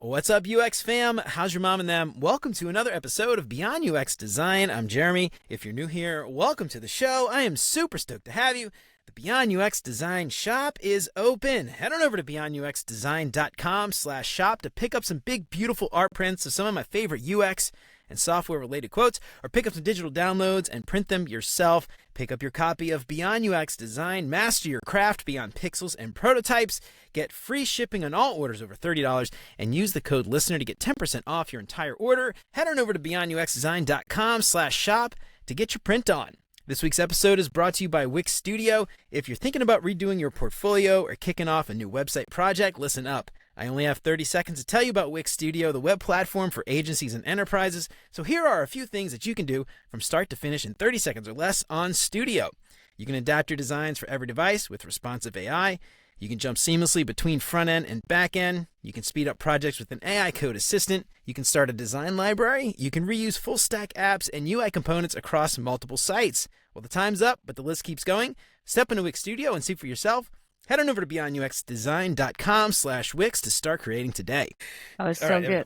What's up, UX fam? How's your mom and them? Welcome to another episode of Beyond UX Design. I'm Jeremy. If you're new here, welcome to the show. I am super stoked to have you. The Beyond UX Design shop is open. Head on over to beyonduxdesign.com/shop to pick up some big, beautiful art prints of some of my favorite UX and software-related quotes, or pick up some digital downloads and print them yourself. Pick up your copy of Beyond UX Design, master your craft beyond pixels and prototypes, get free shipping on all orders over $30, and use the code LISTENER to get 10% off your entire order. Head on over to beyonduxdesign.com/shop to get your print on. This week's episode is brought to you by Wix Studio. If you're thinking about redoing your portfolio or kicking off a new website project, listen up. I only have 30 seconds to tell you about Wix Studio, the web platform for agencies and enterprises. So here are a few things that you can do from start to finish in 30 seconds or less on Studio. You can adapt your designs for every device with responsive AI. You can jump seamlessly between front end and back end. You can speed up projects with an AI code assistant. You can start a design library. You can reuse full stack apps and UI components across multiple sites. Well, the time's up, but the list keeps going. Step into Wix Studio and see for yourself. Head on over to beyonduxdesign.com/Wix to start creating today. Oh, it's so good.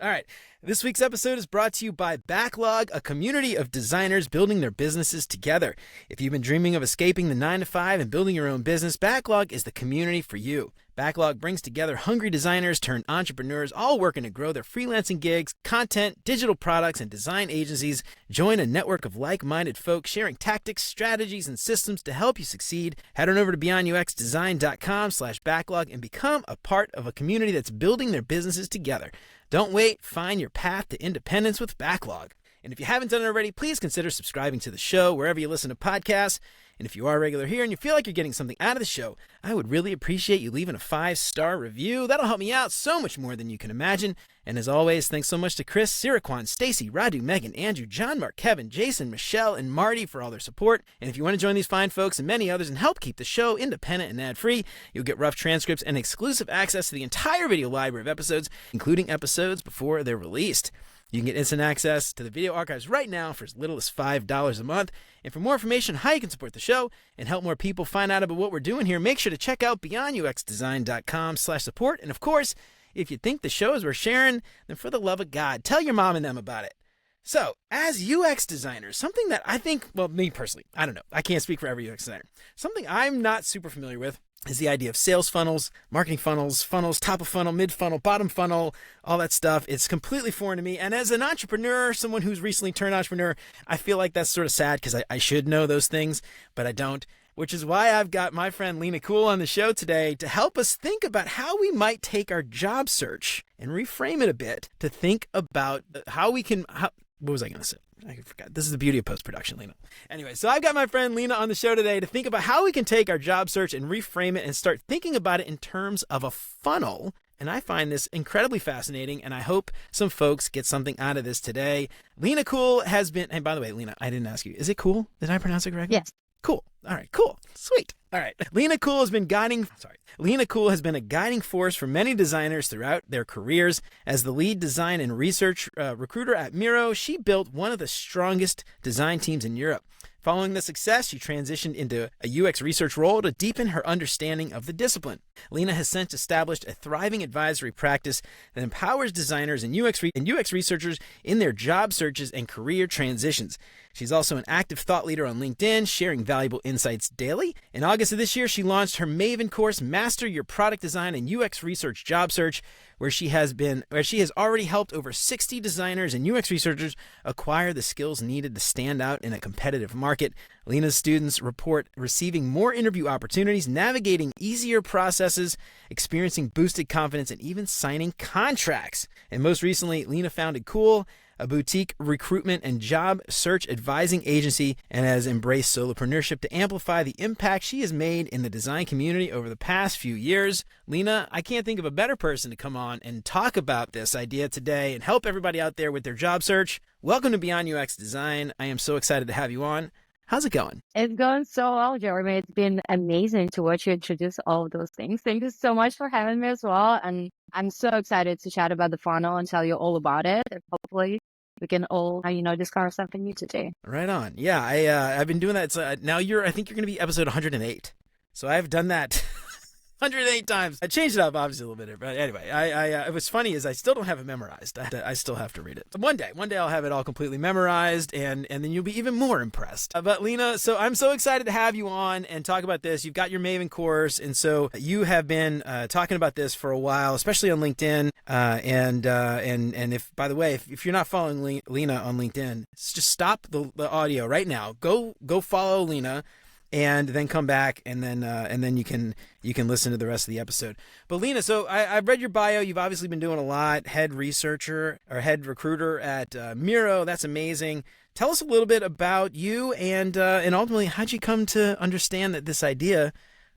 All right. This week's episode is brought to you by Backlog, a community of designers building their businesses together. If you've been dreaming of escaping the 9-to-5 and building your own business, Backlog is the community for you. Backlog brings together hungry designers turned entrepreneurs, all working to grow their freelancing gigs, content, digital products, and design agencies. Join a network of like-minded folks sharing tactics, strategies, and systems to help you succeed. Head on over to beyonduxdesign.com/backlog and become a part of a community that's building their businesses together. Don't wait. Find your path to independence with Backlog. And if you haven't done it already, please consider subscribing to the show wherever you listen to podcasts. And if you are a regular here and you feel like you're getting something out of the show, I would really appreciate you leaving a 5-star review. That'll help me out so much more than you can imagine. And as always, thanks so much to Chris, Siraquan, Stacy, Radu, Megan, Andrew, John, Mark, Kevin, Jason, Michelle, and Marty for all their support. And if you want to join these fine folks and many others and help keep the show independent and ad-free, you'll get rough transcripts and exclusive access to the entire video library of episodes, including episodes before they're released. You can get instant access to the video archives right now for as little as $5 a month. And for more information on how you can support the show and help more people find out about what we're doing here, make sure to check out beyonduxdesign.com/support. And of course, if you think the show is worth sharing, then for the love of God, tell your mom and them about it. So, as UX designers, something that I think, well, me personally, I don't know, I can't speak for every UX designer. Something I'm not super familiar with is the idea of sales funnels, marketing funnels, top of funnel, mid funnel, bottom funnel, all that stuff. It's completely foreign to me. And as an entrepreneur, someone who's recently turned entrepreneur, I feel like that's sort of sad because I should know those things, but I don't. Which is why I've got my friend Lena Kul on the show today to help us think about how we might take our job search and reframe it a bit to think about how we can, what was I going to say? I forgot. This is the beauty of post-production, Lena. Anyway, so I've got my friend Lena on the show today to think about how we can take our job search and reframe it and start thinking about it in terms of a funnel. And I find this incredibly fascinating, and I hope some folks get something out of this today. Lena Kul has been, and by the way, Lena, I didn't ask you, is it cool? Did I pronounce it correctly? Yes. Cool. All right, cool. Sweet. All right. Lena Kul has been a guiding force for many designers throughout their careers. As the lead design and research recruiter at Miro, she built one of the strongest design teams in Europe. Following the success, she transitioned into a UX research role to deepen her understanding of the discipline. Lena has since established a thriving advisory practice that empowers designers and UX researchers in their job searches and career transitions. She's also an active thought leader on LinkedIn, sharing valuable insights daily. In August of this year, she launched her Maven course, Master Your Product Design and UX Research Job Search, where she has already helped over 60 designers and UX researchers acquire the skills needed to stand out in a competitive market. Lena's students report receiving more interview opportunities, navigating easier processes, experiencing boosted confidence, and even signing contracts. And most recently, Lena founded Kul, a boutique recruitment and job search advising agency, and has embraced solopreneurship to amplify the impact she has made in the design community over the past few years. Lena, I can't think of a better person to come on and talk about this idea today and help everybody out there with their job search. Welcome to Beyond UX Design. I am so excited to have you on. How's it going? It's going so well, Jeremy. It's been amazing to watch you introduce all of those things. Thank you so much for having me as well. And I'm so excited to chat about the funnel and tell you all about it. And hopefully we can all, discover something new today. Right on. Yeah, I've been doing that. Now I think you're going to be episode 108. So I've done that 108 times. I changed it up obviously a little bit, but anyway, it was funny is I still don't have it memorized. I still have to read it. One day I'll have it all completely memorized, and then you'll be even more impressed. But Lena, so I'm so excited to have you on and talk about this. You've got your Maven course, and so you have been talking about this for a while, especially on LinkedIn. And if, by the way, if you're not following Lena on LinkedIn, just stop the audio right now. Go follow Lena, and then come back, and then you can listen to the rest of the episode. But Lena, so I've read your bio. You've obviously been doing a lot. Head researcher or head recruiter at Miro. That's amazing. Tell us a little bit about you, and ultimately, how'd you come to understand that this idea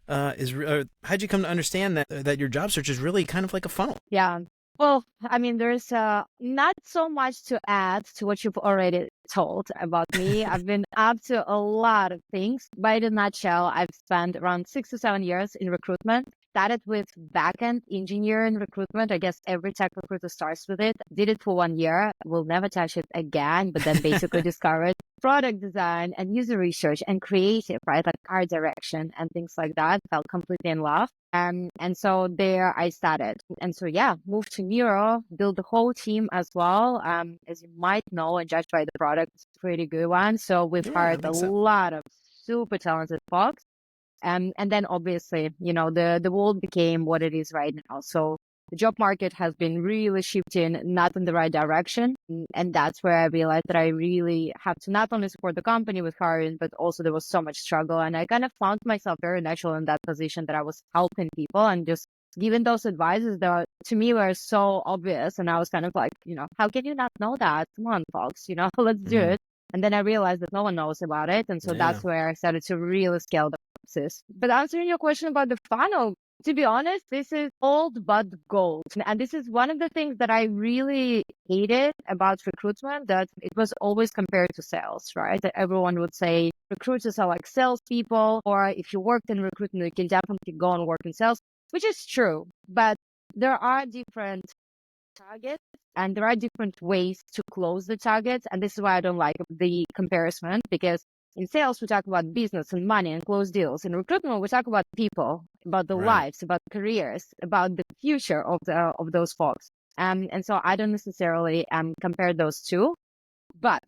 how'd you come to understand that your job search is really kind of like a funnel? Yeah. Well, I mean, there's not so much to add to what you've already told about me. I've been up to a lot of things. By the nutshell, I've spent around 6 to 7 years in recruitment. Started with backend engineer in recruitment. I guess every tech recruiter starts with it. Did it for 1 year. Will never touch it again, but then basically discovered product design and user research and creative, right? Like art direction and things like that. Felt completely in love. And so there I started. And so, yeah, moved to Miro, built the whole team as well. As you might know, and judged by the product, it's a pretty good one. So we've hired a lot of super talented folks. And then obviously, the world became what it is right now. So the job market has been really shifting, not in the right direction. And that's where I realized that I really have to not only support the company with hiring, but also there was so much struggle. And I kind of found myself very natural in that position that I was helping people and just giving those advices that to me were so obvious. And I was kind of like, how can you not know that? Come on, folks, let's do it. And then I realized that no one knows about it. And so that's where I started to really scale the process. But answering your question about the funnel, to be honest, this is old but gold. And this is one of the things that I really hated about recruitment, that it was always compared to sales, right? That everyone would say recruiters are like salespeople, or if you worked in recruitment, you can definitely go and work in sales, which is true. But there are different targets and there are different ways to close the targets. And this is why I don't like the comparison, because in sales, we talk about business and money and close deals. In recruitment, we talk about people, about the lives, about careers, about the future of those folks. And so I don't necessarily compare those two. But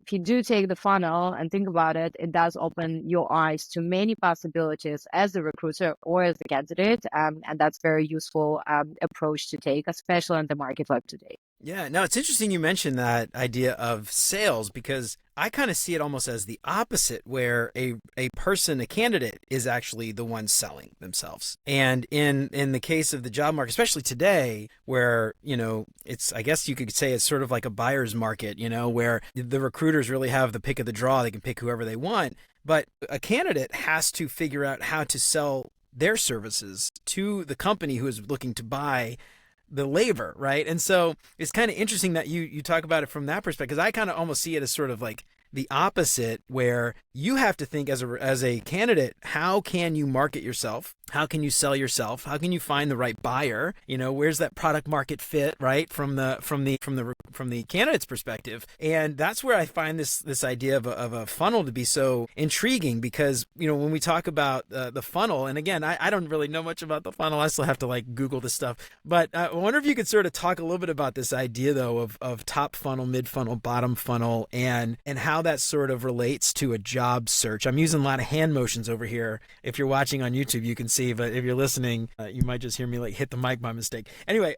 if you do take the funnel and think about it, it does open your eyes to many possibilities as a recruiter or as a candidate. And that's very useful approach to take, especially in the market like today. Yeah, no, it's interesting you mentioned that idea of sales, because I kind of see it almost as the opposite, where a person, a candidate, is actually the one selling themselves. And in the case of the job market, especially today, where, it's, I guess you could say it's sort of like a buyer's market, where the recruiters really have the pick of the draw. They can pick whoever they want. But a candidate has to figure out how to sell their services to the company who is looking to buy the labor, right? And so it's kind of interesting that you talk about it from that perspective, because I kind of almost see it as sort of like the opposite, where you have to think as a candidate, how can you market yourself? How can you sell yourself? How can you find the right buyer? Where's that product market fit, right? From the candidate's perspective. And that's where I find this idea of a funnel to be so intriguing, because, when we talk about the funnel, and again, I don't really know much about the funnel. I still have to Google this stuff, but I wonder if you could sort of talk a little bit about this idea though of top funnel, mid funnel, bottom funnel, and how that sort of relates to a job search. I'm using a lot of hand motions over here. If you're watching on YouTube, you can see, but if you're listening, you might just hear me hit the mic by mistake. Anyway,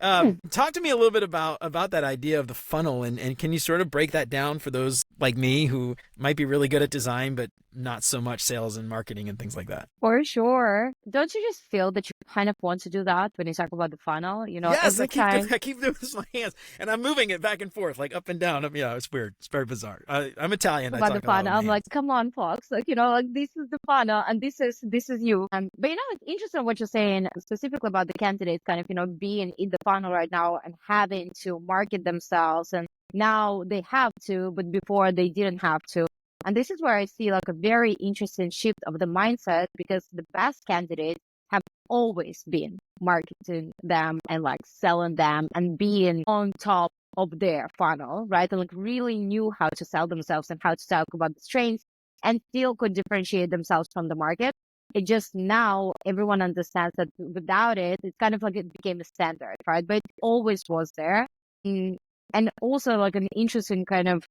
talk to me a little bit about that idea of the funnel, and can you sort of break that down for those like me who might be really good at design, but not so much sales and marketing and things like that? For sure. Don't you just feel that you kind of want to do that when you talk about the funnel? Yes, I keep doing this with my hands, and I'm moving it back and forth, up and down. Yeah, it's weird. It's very bizarre. I'm Italian. About the funnel, I'm like, come on, folks. This is the funnel, and this is you. But it's interesting what you're saying specifically about the candidates, kind of being in the funnel right now and having to market themselves, and now they have to, but before they didn't have to. And this is where I see a very interesting shift of the mindset, because the best candidates have always been marketing them and selling them and being on top of their funnel, right? And really knew how to sell themselves and how to talk about the strengths, and still could differentiate themselves from the market. It just now everyone understands that without it, it's kind of like it became a standard, right? But it always was there. And also like an interesting kind of,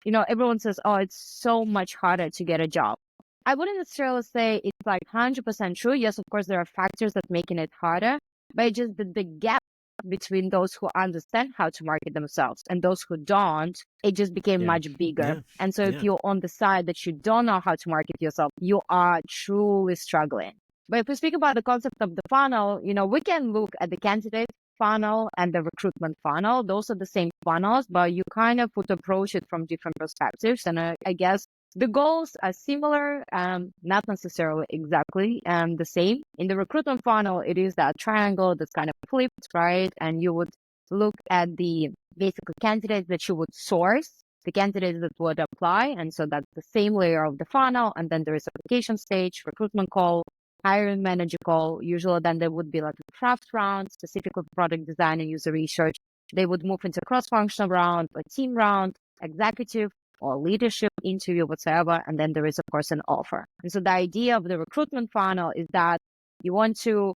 everyone says, oh, it's so much harder to get a job. I wouldn't necessarily say it's like 100% true. Yes, of course, there are factors that making it harder, but just the gap between those who understand how to market themselves and those who don't, it just became much bigger. And so if you're on the side that you don't know how to market yourself, you are truly struggling. But if we speak about the concept of the funnel, we can look at the candidate funnel and the recruitment funnel. Those are the same funnels, but you kind of would approach it from different perspectives. And I guess the goals are similar, not necessarily exactly the same. In the recruitment funnel, it is that triangle that's kind of flipped, right? And you would look at the basically candidates that you would source, the candidates that would apply. And so that's the same layer of the funnel. And then there is application stage, recruitment call, hiring manager call. Usually then there would be like a craft round, specifically for product design and user research. They would move into cross-functional round, a team round, executive or leadership interview, whatsoever. And then there is, of course, an offer. And so the idea of the recruitment funnel is that you want to,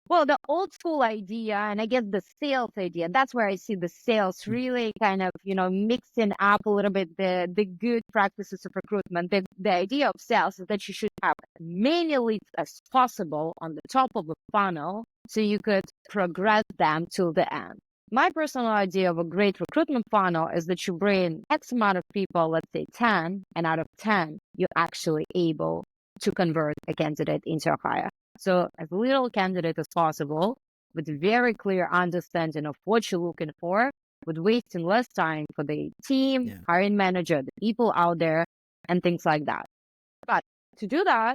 the old school idea, and I guess the sales idea, that's where I see the sales really kind of, mixing up a little bit the good practices of recruitment. The idea of sales is that you should have many leads as possible on the top of the funnel so you could progress them till the end. My personal idea of a great recruitment funnel is that you bring X amount of people, let's say 10, and out of 10, you're actually able to convert a candidate into a hire. So as little candidate as possible, with very clear understanding of what you're looking for, with wasting less time for the team, hiring manager, the people out there, and things like that. But to do that,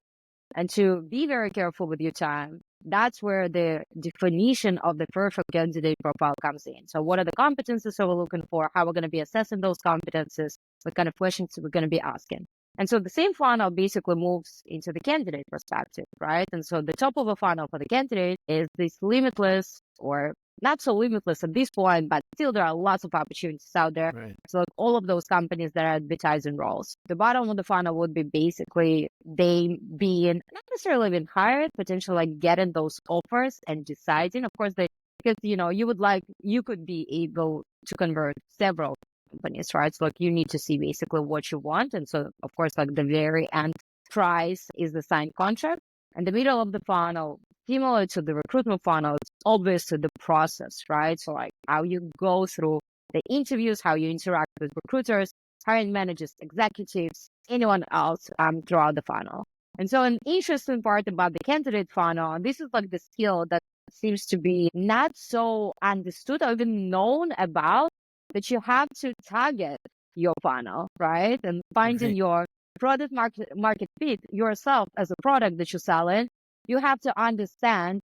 and to be very careful with your time, that's where the definition of the perfect candidate profile comes in. So what are the competencies that we're looking for? How we're going to be assessing those competencies? What kind of questions we're going to be asking? And so the same funnel basically moves into the candidate perspective, right? And so the top of the funnel for the candidate is this limitless, or not so limitless at this point, but still there are lots of opportunities out there. Right. So like all of those companies that are advertising roles. The bottom of the funnel would be basically they being not necessarily being hired, potentially like getting those offers and deciding, of course, because you could be able to convert several companies, right? So like you need to see basically what you want. And so of course, like the very end price is the signed contract. And the middle of the funnel, similar to the recruitment funnel, it's obviously the process, right? So like how you go through the interviews, how you interact with recruiters, hiring managers, executives, anyone else throughout the funnel. And so an interesting part about the candidate funnel, and this is like the skill that seems to be not so understood or even known about, that you have to target your funnel, right? And finding your product market fit yourself as a product that you're selling. You have to understand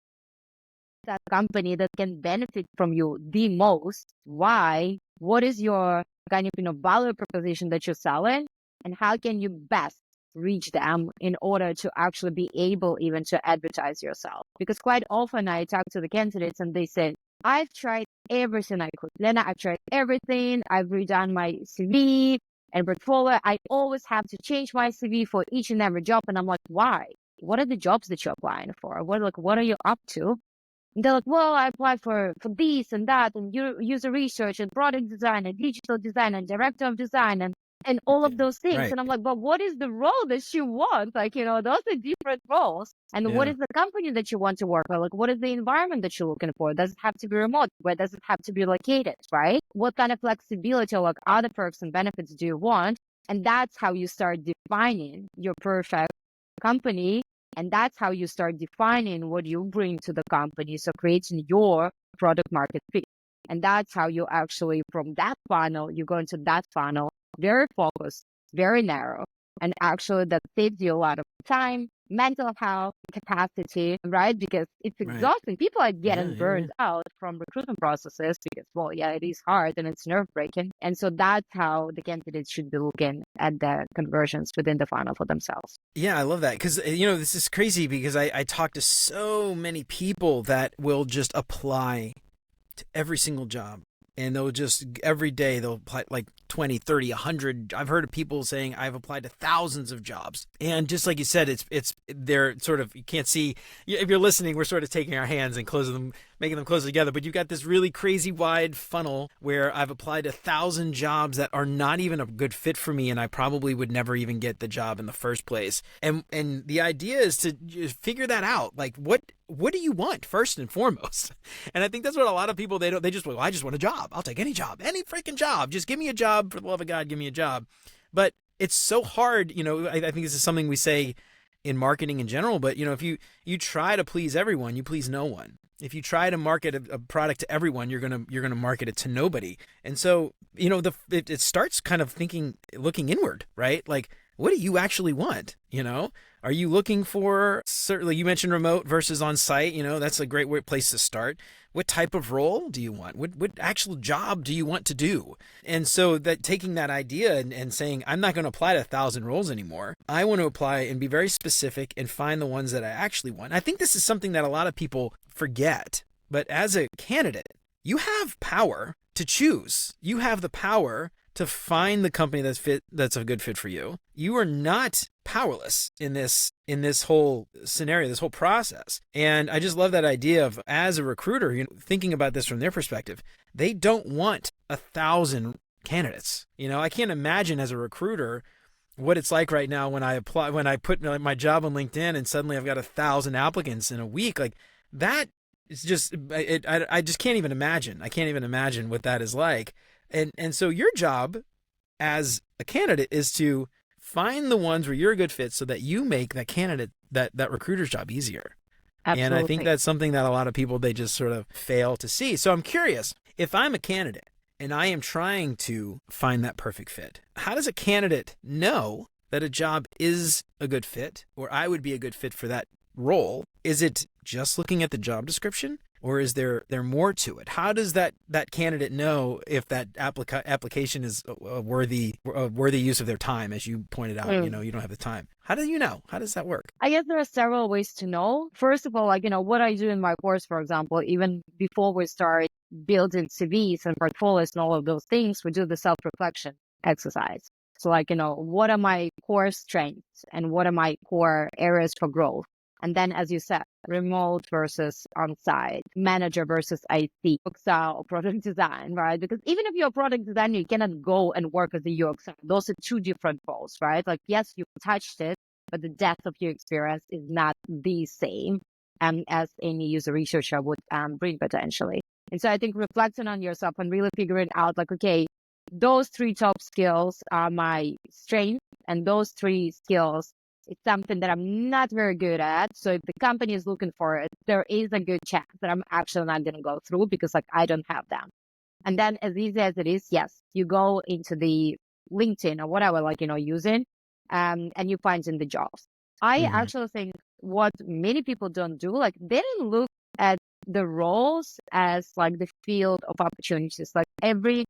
that company that can benefit from you the most. Why? What is your kind of value proposition that you're selling, and how can you best reach them in order to actually be able even to advertise yourself? Because quite often I talk to the candidates and they say, I've tried everything I could. Lena, I've tried everything. I've redone my CV and portfolio. I always have to change my CV for each and every job. And I'm like, why? What are the jobs that you're applying for? What are you up to? And they're like, well, I applied for this and that, and user research and product design and digital design and director of design and all of those things. Right. And I'm like, but what is the role that you want? Like, those are different roles. And what is the company that you want to work for? Like, what is the environment that you're looking for? Does it have to be remote? Where does it have to be located, right? What kind of flexibility or like other perks and benefits do you want? And that's how you start defining your perfect company. And that's how you start defining what you bring to the company. So creating your product market fit. And that's how you actually, from that funnel, you go into that funnel, very focused, very narrow. And actually that saves you a lot of time, mental health, capacity, right? Because it's exhausting. People are getting burned out from recruitment processes because, it is hard and it's nerve breaking. And so that's how the candidates should be looking at the conversions within the funnel for themselves. Yeah, I love that because, this is crazy because I talk to so many people that will just apply to every single job. And they'll just, every day they'll apply like 20, 30, 100. I've heard of people saying I've applied to thousands of jobs. And just like you said, it's they're sort of, you can't see, if you're listening, we're sort of taking our hands and closing them, making them close together, but you've got this really crazy wide funnel where I've applied 1,000 jobs that are not even a good fit for me, and I probably would never even get the job in the first place. And the idea is to figure that out. Like, what do you want first and foremost? And I think that's what a lot of people, they just, well, I just want a job. I'll take any job, any freaking job. Just give me a job. For the love of God, give me a job. But it's so hard. I think this is something we say in marketing in general, but if you try to please everyone, you please no one. If you try to market a product to everyone, you're gonna market it to nobody. And so, it starts kind of looking inward, right? Like, what do you actually want? Are you looking for, certainly you mentioned remote versus on site, that's a great place to start. What type of role do you want? What actual job do you want to do? And so that taking that idea and saying, I'm not going to apply to 1,000 roles anymore. I want to apply and be very specific and find the ones that I actually want. I think this is something that a lot of people forget, but as a candidate, you have power to choose. You have the power to find the company that's a good fit for you. You are not powerless in this whole scenario, this whole process. And I just love that idea of, as a recruiter, thinking about this from their perspective, they don't want 1,000 candidates. I can't imagine as a recruiter what it's like right now when I put my job on LinkedIn and suddenly I've got 1,000 applicants in a week. Like, that is just, I just can't even imagine. I can't even imagine what that is like. And so your job as a candidate is to find the ones where you're a good fit so that you make that candidate, that recruiter's job easier. Absolutely. And I think that's something that a lot of people, they just sort of fail to see. So I'm curious, if I'm a candidate and I am trying to find that perfect fit, how does a candidate know that a job is a good fit, or I would be a good fit for that role? Is it just looking at the job description? Or is there more to it? How does that candidate know if that application is a worthy use of their time? As you pointed out, you don't have the time. How do you know? How does that work? I guess there are several ways to know. First of all, what I do in my course, for example, even before we start building CVs and portfolios and all of those things, we do the self-reflection exercise. So what are my core strengths and what are my core areas for growth? And then, as you said, remote versus on-site, manager versus IT, UX or product design, right? Because even if you're a product designer, you cannot go and work as a UX. Those are two different roles, right? Like, yes, you touched it, but the depth of your experience is not the same as any user researcher would bring potentially. And so I think reflecting on yourself and really figuring out, like, okay, those 3 top skills are my strengths, and those 3 skills, it's something that I'm not very good at. So if the company is looking for it, there is a good chance that I'm actually not going to go through because I don't have them. And then, as easy as it is, yes, you go into the LinkedIn or whatever, using, and you find in the jobs. I actually think what many people don't do, they don't look at the roles as the field of opportunities. Like, every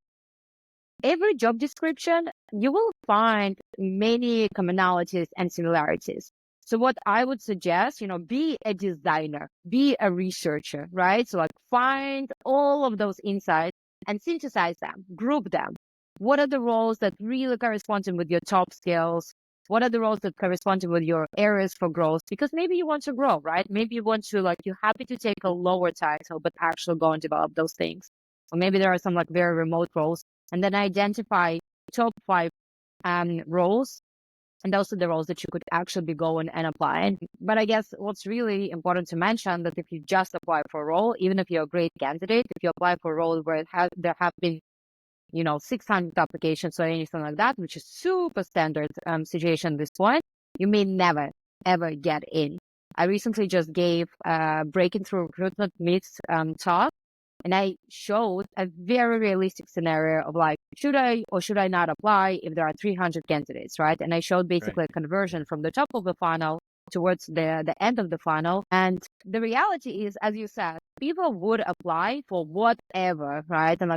job description, you will find many commonalities and similarities. So what I would suggest, be a designer, be a researcher, right? So find all of those insights and synthesize them, group them. What are the roles that really correspond with your top skills? What are the roles that correspond with your areas for growth? Because maybe you want to grow, right? Maybe you want to, you're happy to take a lower title, but actually go and develop those things. Or maybe there are some very remote roles. And then identify top 5 roles, and also the roles that you could actually be going and applying. But I guess what's really important to mention that if you just apply for a role, even if you're a great candidate, if you apply for a role where there have been 600 applications or anything like that, which is super standard situation at this point, you may never ever get in. I recently just gave Breaking Through Recruitment Myths talk. And I showed a very realistic scenario of should I or should I not apply if there are 300 candidates, right? And I showed basically a conversion from the top of the funnel towards the end of the funnel. And the reality is, as you said, people would apply for whatever, right? And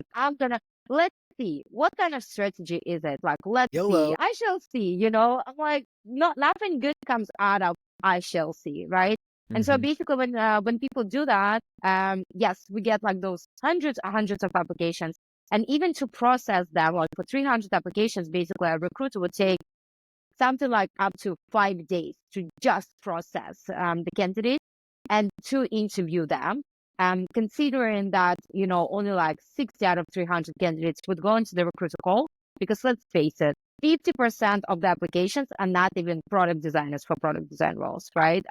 let's see, what kind of strategy is it? Let's YOLO. see, I shall see, I'm nothing good comes out of I shall see, right? And so basically when people do that, yes, we get those hundreds of applications. And even to process them, for 300 applications, basically a recruiter would take something like up to 5 days to just process the candidate and to interview them. Considering that, only like 60 out of 300 candidates would go into the recruiter call, because let's face it, 50% of the applications are not even product designers for product design roles, right?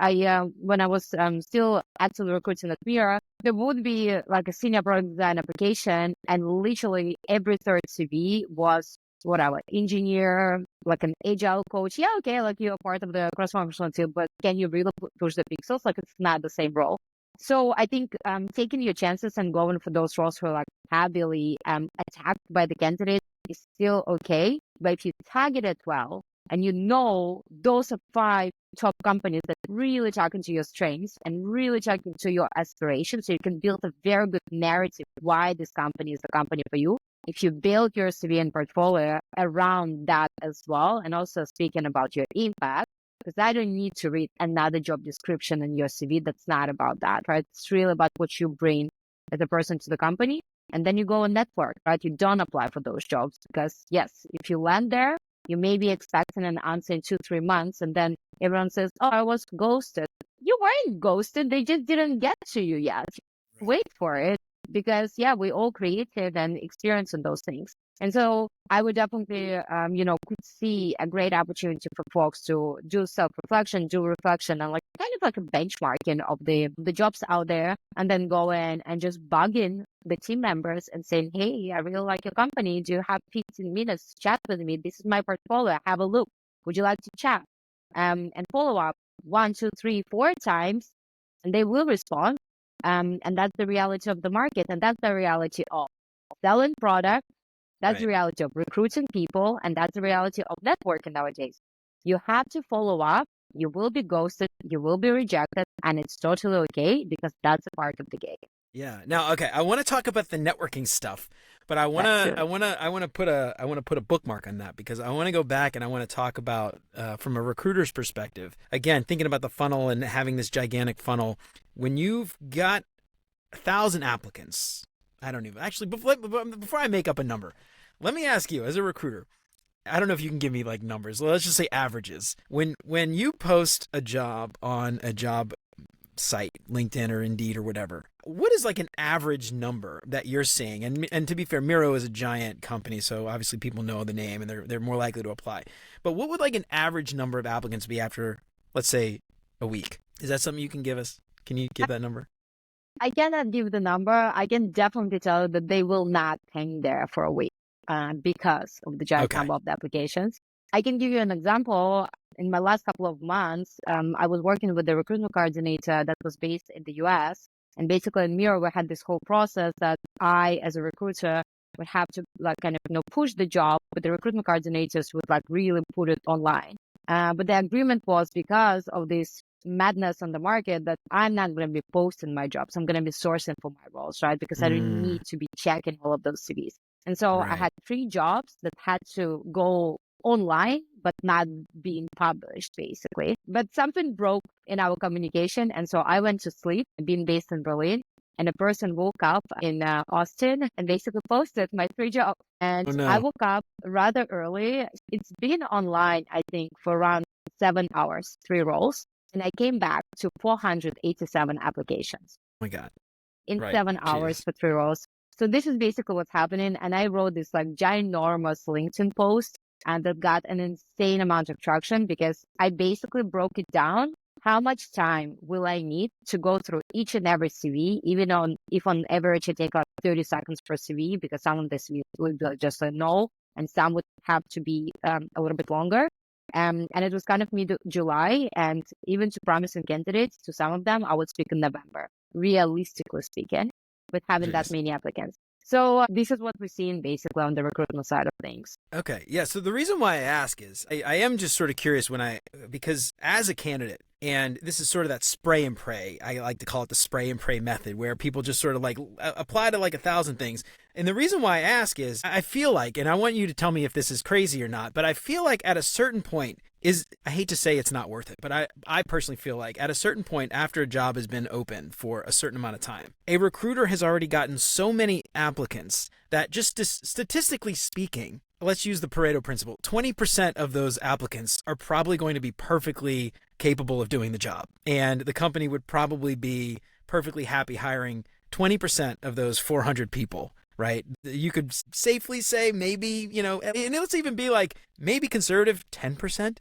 When I was still actively recruiting at Miro, there would be like a senior product design application, and literally every third CV was whatever, engineer, like an agile coach. Yeah, okay, like you're part of the cross-functional team, but can you really push the pixels? Like it's not the same role. So I think taking your chances and going for those roles who are like heavily attacked by the candidate is still okay. But if you target it well, and those are 5 top companies that really talk into your strengths and really talk into your aspirations, so you can build a very good narrative why this company is the company for you. If you build your CV and portfolio around that as well, and also speaking about your impact, because I don't need to read another job description in your CV. That's not about that, right? It's really about what you bring as a person to the company. And then you go and network, right? You don't apply for those jobs because, yes, if you land there, you may be expecting an answer in 2-3 months. And then everyone says, oh, I was ghosted. You weren't ghosted. They just didn't get to you yet. Wait for it. Because, yeah, we all creative and experienced in those things. And so I would definitely, could see a great opportunity for folks to do self-reflection, do reflection, and like kind of like a benchmarking of the jobs out there, and then go in and just bug in the team members and saying, hey, I really like your company. Do you have 15 minutes to chat with me? This is my portfolio. Have a look. Would you like to chat? And follow up 1, 2, 3, 4 times, and they will respond. And that's the reality of the market, and that's the reality of selling product. That's the reality of recruiting people, and that's the reality of networking nowadays. You have to follow up. You will be ghosted. You will be rejected, and it's totally okay because that's a part of the game. Yeah. Now, okay, I want to talk about the networking stuff, but I want to put a bookmark on that, because I want to go back and I want to talk about from a recruiter's perspective. Again, thinking about the funnel and having this gigantic funnel. When you've got 1,000 applicants, I don't even actually before I make up a number, let me ask you as a recruiter. I don't know if you can give me like numbers. Let's just say averages. When you post a job on a job site, LinkedIn or Indeed or whatever, what is like an average number that you're seeing? And to be fair, Miro is a giant company, so obviously people know the name and they're more likely to apply. But what would like an average number of applicants be after, let's say, a week? Is that something you can give us? Can you give that number? I cannot give the number. I can definitely tell you that they will not hang there for a week because of the giant number of the applications. I can give you an example. In my last couple of months, I was working with the recruitment coordinator that was based in the US. And basically in Miro, we had this whole process that I, as a recruiter, would have to like kind of push the job, but the recruitment coordinators would like really put it online. But the agreement was, because of this madness on the market, that I'm not going to be posting my jobs. I'm going to be sourcing for my roles, right? Because I don't need to be checking all of those CVs. And so I had 3 jobs that had to go online, but not being published, basically. But something broke in our communication. And so I went to sleep, being based in Berlin. And a person woke up in Austin and basically posted my 3 jobs. And I woke up rather early. It's been online, I think, for around 7 hours, 3 roles. And I came back to 487 applications. Oh my God. In 7 hours for 3 roles. So this is basically what's happening. And I wrote this like ginormous LinkedIn post, and that got an insane amount of traction, because I basically broke it down. How much time will I need to go through each and every CV, if on average it takes like 30 seconds per CV, because some of the CVs would be just a no, and some would have to be a little bit longer. And it was kind of mid-July, and even to promising candidates, to some of them, I would speak in November, realistically speaking, with having that many applicants. So this is what we're seeing basically on the recruitment side of things. Okay. Yeah. So the reason why I ask is I am just sort of curious because as a candidate, and this is sort of that spray and pray, I like to call it the spray and pray method, where people just sort of like apply to like 1,000 things. And the reason why I ask is I feel like, and I want you to tell me if this is crazy or not, but I feel like at a certain point I hate to say it's not worth it, but I personally feel like at a certain point after a job has been open for a certain amount of time, a recruiter has already gotten so many applicants that just statistically speaking, let's use the Pareto principle. 20% of those applicants are probably going to be perfectly capable of doing the job. And the company would probably be perfectly happy hiring 20% of those 400 people, right? You could safely say maybe, and let's even be like maybe conservative 10%.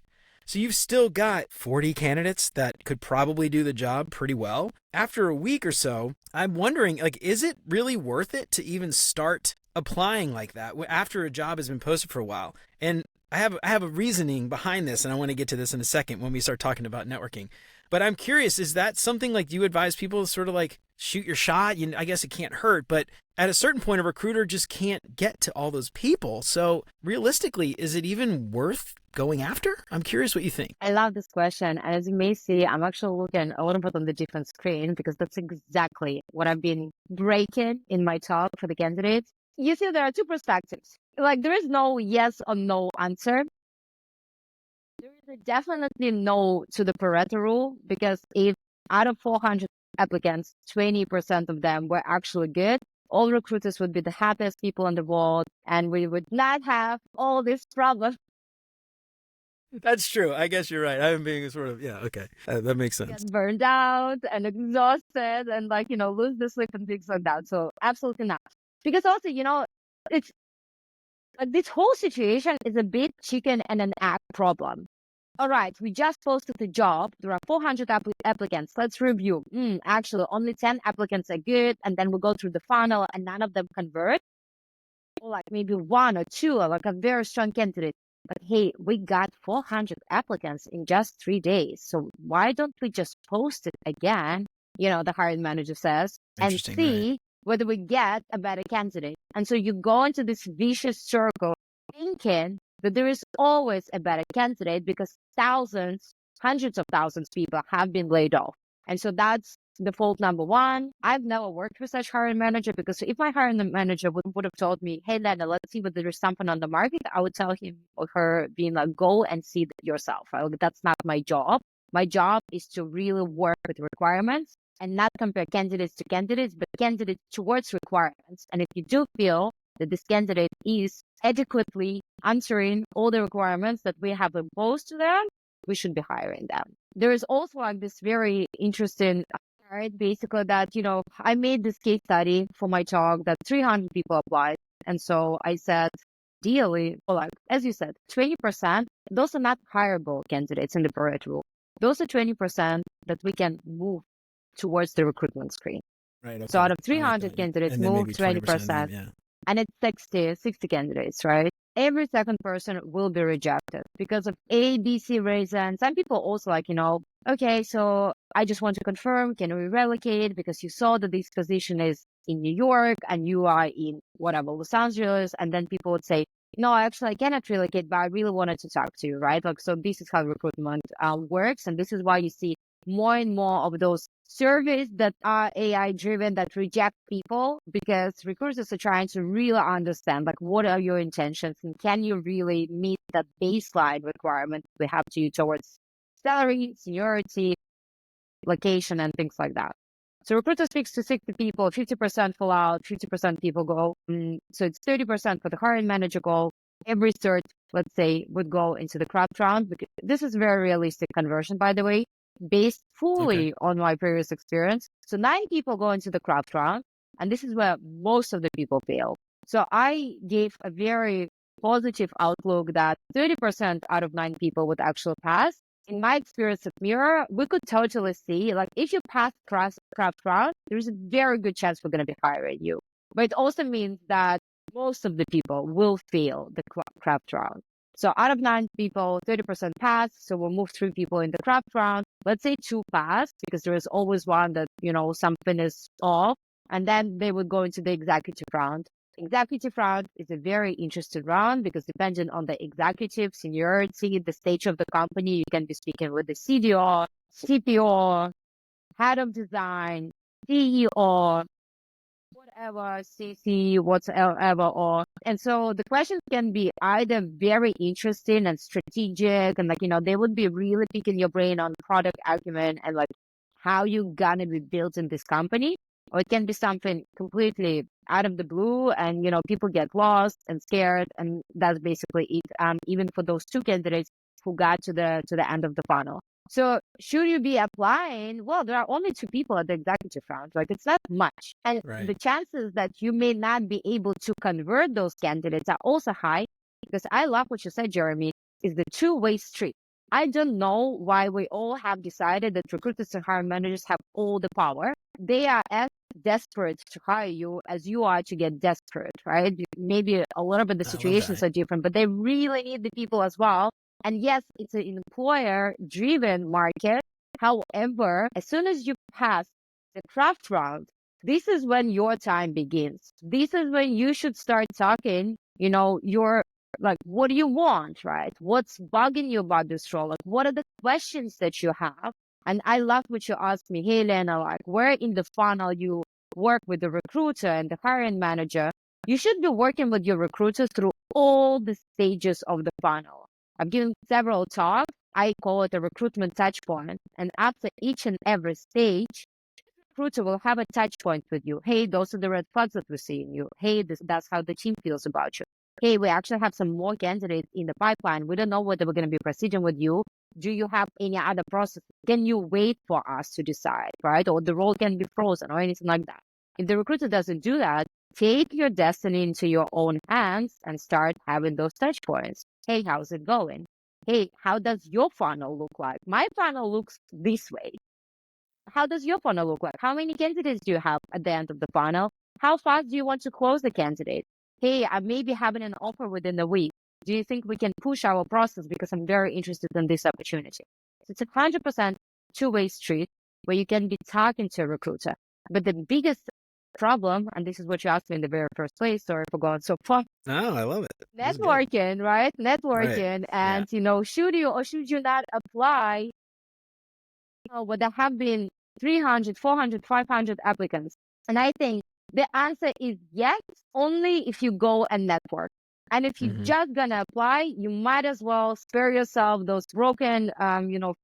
So you've still got 40 candidates that could probably do the job pretty well. After a week or so, I'm wondering, like, is it really worth it to even start applying like that after a job has been posted for a while? And I have a reasoning behind this, and I want to get to this in a second when we start talking about networking. But I'm curious, is that something like you advise people to sort of like shoot your shot? I guess it can't hurt, but at a certain point, a recruiter just can't get to all those people. So realistically, is it even worth going after? I'm curious what you think. I love this question. And as you may see, I'm actually looking a little bit on the different screen because that's exactly what I've been breaking in my talk for the candidates. You see, there are two perspectives. Like, there is no yes or no answer. There is a definitely no to the Pareto rule, because if out of 400 applicants, 20% of them were actually good, all recruiters would be the happiest people in the world, and we would not have all these problems. That's true. I guess you're right. I'm being sort of, yeah, okay. That makes sense. Get burned out and exhausted and lose the sleep and things like that. So absolutely not. Because also, it's like this whole situation is a bit chicken and an egg problem. All right, we just posted the job. There are 400 applicants. Let's review. Actually, only 10 applicants are good. And then we go through the funnel and none of them convert. Or like maybe one or two are like a very strong candidate. But hey, we got 400 applicants in just 3 days. So why don't we just post it again? The hiring manager says, and see right, whether we get a better candidate. And so you go into this vicious circle thinking that there is always a better candidate because thousands, hundreds of thousands of people have been laid off. And so that's default number one. I've never worked with such hiring manager, because if my hiring manager would have told me, hey, Lena, let's see whether there's something on the market, I would tell him or her being like, go and see it yourself. That's not my job. My job is to really work with requirements and not compare candidates to candidates, but candidates towards requirements. And if you do feel that this candidate is adequately answering all the requirements that we have imposed to them, we should be hiring them. There is also like this very interesting part, basically, that, I made this case study for my talk that 300 people applied. And so I said, ideally, like, as you said, 20%, those are not hireable candidates in the Pareto rule. Those are 20% that we can move towards the recruitment screen. Right. Okay. So out of 300 candidates, move 20%. Yeah. And it's 60 candidates, right? Every second person will be rejected because of A, B, C reasons. Some people also like, okay, so I just want to confirm, can we relocate? Because you saw that this position is in New York and you are in whatever, Los Angeles. And then people would say, no, actually, I cannot relocate, but I really wanted to talk to you, right? Like, so this is how recruitment works. And this is why you see more and more of those surveys that are AI driven that reject people, because recruiters are trying to really understand, like, what are your intentions and can you really meet that baseline requirement we have to you towards salary, seniority, location, and things like that. So recruiter speaks to 60 people, 50% fall out, 50% people go. So it's 30% for the hiring manager goal. Every third, let's say, would go into the craft round. Because this is very realistic conversion, by the way, based fully on my previous experience. So 9 people go into the craft round, and this is where most of the people fail. So I gave a very positive outlook that 30% out of 9 people would actually pass. In my experience at Miro, we could totally see, like, if you pass craft round, there's a very good chance we're going to be hiring you. But it also means that most of the people will fail the craft round. So out of 9 people, 30% pass. So we'll move 3 people in the craft round. Let's say 2 pass, because there is always one that, something is off. And then they would go into the executive round. Executive round is a very interesting round because depending on the executive seniority, the stage of the company, you can be speaking with the CDO, CPO, head of design, CEO, whatever, CC, whatever. And so the questions can be either very interesting and strategic, and they would be really picking your brain on product argument and like how you gonna be built in this company. or it can be something completely out of the blue, and people get lost and scared, and that's basically it. Even for those two candidates who got to the end of the funnel. So should you be applying? Well, there are only two people at the executive round. Like, it's not much. And Right. the chances that you may not be able to convert those candidates are also high, because I love what you said, Jeremy, is the two-way street. I don't know why we all have decided that recruiters and hiring managers have all the power. They are as desperate to hire you as you are to get desperate, right? Maybe a little bit the I love situations that. are different, but they really need the people as well. And yes, it's an employer-driven market. However, as soon as you pass the craft round, this is when your time begins. This is when you should start talking, your like, what do you want, right? What's bugging you about this role? Like, what are the questions that you have? And I love what you asked me, hey, Lena, like, where in the funnel you work with the recruiter and the hiring manager? You should be working with your recruiter through all the stages of the funnel. I've given several talks. I call it a recruitment touch point. And after each and every stage, recruiter will have a touch point with you. Hey, those are the red flags that we see in you. Hey, that's how the team feels about you. Hey, we actually have some more candidates in the pipeline. We don't know whether we're going to be proceeding with you. Do you have any other process? Can you wait for us to decide, right? Or the role can be frozen or anything like that. If the recruiter doesn't do that, take your destiny into your own hands and start having those touch points. Hey, how's it going? Hey, how does your funnel look like? My funnel looks this way. How does your funnel look like? How many candidates do you have at the end of the funnel? How fast do you want to close the candidate? Hey, I may be having an offer within a week. Do you think we can push our process because I'm very interested in this opportunity? So it's a 100% two-way street where you can be talking to a recruiter. But the biggest problem, and this is what you asked me in the very first place, sorry for going so far. No, I love it. This is good. Networking, right? Right. Networking. Yeah. And, should you or should you not apply? But there have been 300, 400, 500 applicants. And I think the answer is yes, only if you go and network. And if you're Mhm. just gonna apply, you might as well spare yourself those broken,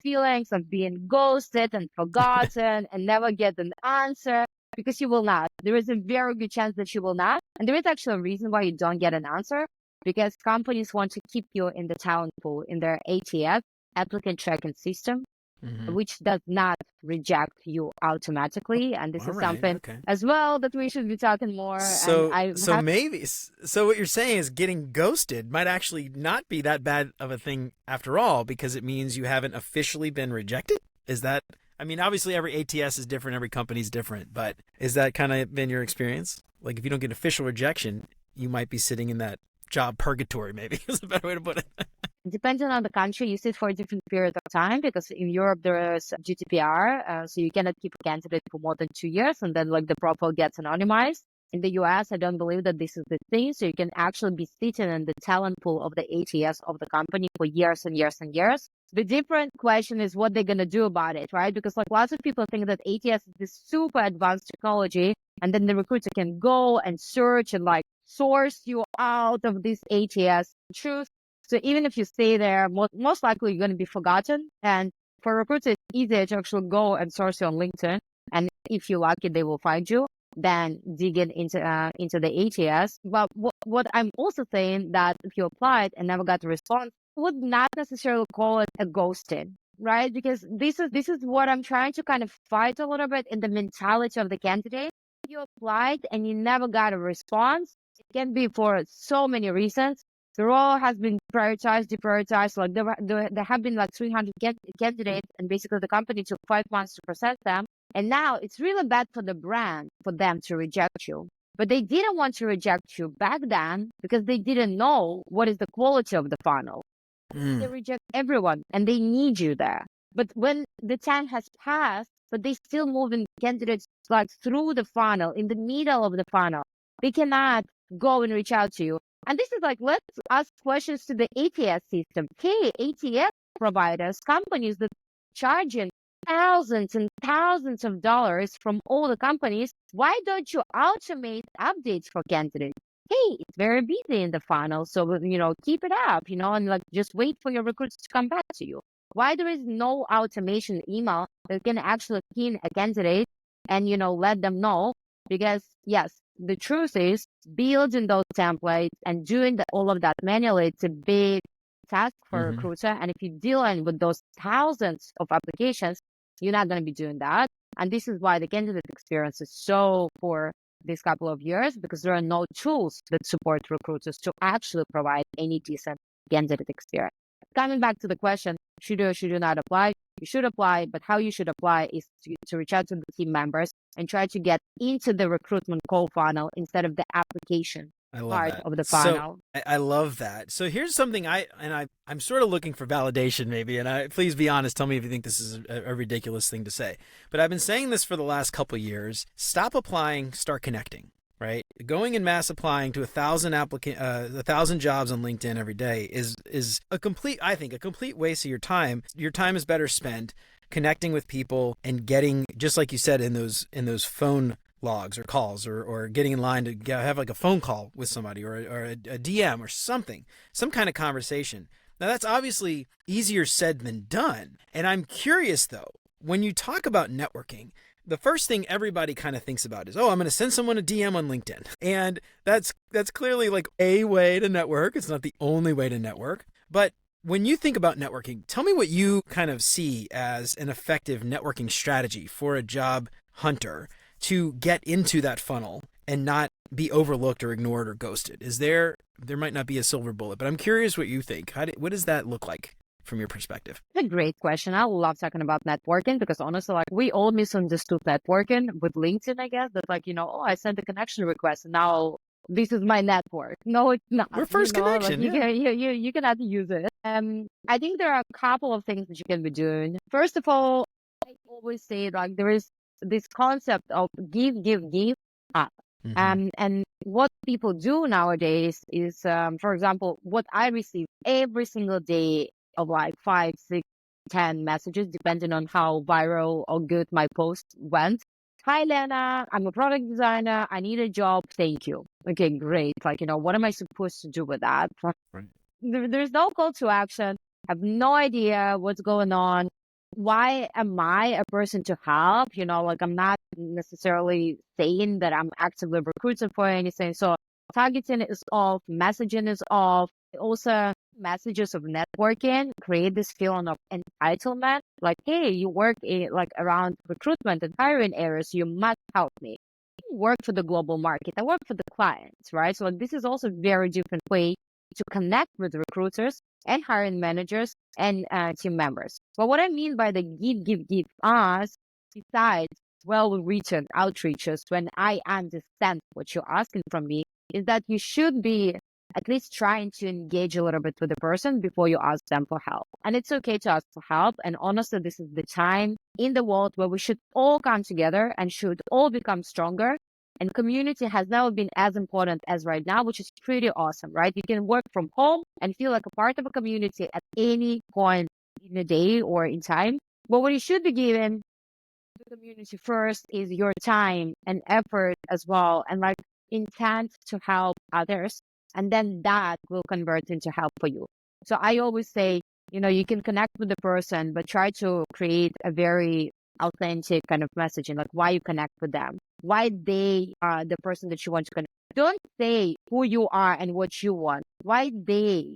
feelings of being ghosted and forgotten and never get an answer, because you will not. There is a very good chance that you will not. And there is actually a reason why you don't get an answer, because companies want to keep you in the talent pool in their ATS, applicant tracking system, Mhm. which does not reject you automatically. And this All is right. something Okay. as well that we should be talking more. And So, I so have maybe, so what you're saying is getting ghosted might actually not be that bad of a thing after all, because it means you haven't officially been rejected. Is that, I mean, obviously every ATS is different, every company's different, but is that kind of been your experience? Like, if you don't get official rejection, you might be sitting in that job purgatory, maybe is a better way to put it. depending on the country, you sit for a different period of time, because in Europe there is GDPR, so you cannot keep a candidate for more than 2 years, and then like the profile gets anonymized. In the US, I don't believe that this is the thing, so you can actually be sitting in the talent pool of the ATS of the company for years and years and years. The different question is what they're gonna do about it, right? Because like lots of people think that ATS is this super advanced technology, and then the recruiter can go and search and like source you out of this ATS. Truth. So even if you stay there, most likely you're going to be forgotten. And for recruiters, it's easier to actually go and source you on LinkedIn. And if you're lucky, they will find you, than digging into the ATS. But what I'm also saying, that if you applied and never got a response, I would not necessarily call it a ghosting, right? Because this is what I'm trying to kind of fight a little bit in the mentality of the candidate. If you applied and you never got a response, it can be for so many reasons. The role has been prioritized, deprioritized. Like there have been like 300 candidates, and basically the company took 5 months to process them. And now it's really bad for the brand for them to reject you. But they didn't want to reject you back then because they didn't know what is the quality of the funnel. They reject everyone and they need you there. But when the time has passed, but they still moving candidates like through the funnel, in the middle of the funnel, they cannot go and reach out to you. And this is like, let's ask questions to the ATS system. Hey, ATS providers, companies that charging thousands and thousands of dollars from all the companies, why don't you automate updates for candidates? Hey, it's very busy in the funnel, so keep it up, and like just wait for your recruits to come back to you. Why there is no automation email that can actually pin a candidate and, let them know. Because yes, the truth is building those templates and doing all of that manually, it's a big task for a Mm-hmm. recruiter. And if you're dealing with those thousands of applications, you're not going to be doing that. And this is why the candidate experience is so poor these couple of years, because there are no tools that support recruiters to actually provide any decent candidate experience. Coming back to the question, should you or should you not apply? You should apply, but how you should apply is to reach out to the team members and try to get into the recruitment call funnel instead of the application I love part that. of the So funnel. I love that. So here's something I'm sort of looking for validation maybe, and please be honest. Tell me if you think this is a ridiculous thing to say. But I've been saying this for the last couple of years. Stop applying, start connecting. Right, going in mass applying to 1,000 jobs on LinkedIn every day is a complete waste of your time. Your time is better spent connecting with people and getting, just like you said, in those phone logs or calls, or getting in line to have like a phone call with somebody, or a DM or something, some kind of conversation. Now that's obviously easier said than done. And I'm curious though, when you talk about networking, the first thing everybody kind of thinks about is, oh, I'm going to send someone a DM on LinkedIn. And that's clearly like a way to network. It's not the only way to network. But when you think about networking, tell me what you kind of see as an effective networking strategy for a job hunter to get into that funnel and not be overlooked or ignored or ghosted. There might not be a silver bullet, but I'm curious what you think. What does that look like from your perspective? It's a great question. I love talking about networking because honestly, like we all misunderstood networking with LinkedIn, I guess. That's like, oh, I sent a connection request and now this is my network. No, it's not. We're first connection. Like you cannot use it. I think there are a couple of things that you can be doing. First of all, I always say like there is this concept of give up. Mm-hmm. And what people do nowadays is, for example, what I receive every single day of like 5, 6, 10 messages, depending on how viral or good my post went. Hi, Lena, I'm a product designer. I need a job. Thank you. Okay, great. Like, what am I supposed to do with that? Right. There's no call to action. I have no idea what's going on. Why am I a person to help? Like I'm not necessarily saying that I'm actively recruiting for anything. So targeting is off, messaging is off. Also, messages of networking create this feeling of entitlement. Like, hey, you work around recruitment and hiring areas, you must help me. You work for the global market. I work for the clients, right? So this is also a very different way to connect with recruiters and hiring managers and team members. But what I mean by the give us, besides well-written outreaches, when I understand what you're asking from me, is that you should be at least trying to engage a little bit with the person before you ask them for help. And it's okay to ask for help. And honestly, this is the time in the world where we should all come together and should all become stronger. And community has never been as important as right now, which is pretty awesome, right? You can work from home and feel like a part of a community at any point in the day or in time. But what you should be giving the community first is your time and effort as well, and like intent to help others. And then that will convert into help for you. So I always say, you can connect with the person, but try to create a very authentic kind of messaging, like why you connect with them, why they are the person that you want to connect. Don't say who you are and what you want, why they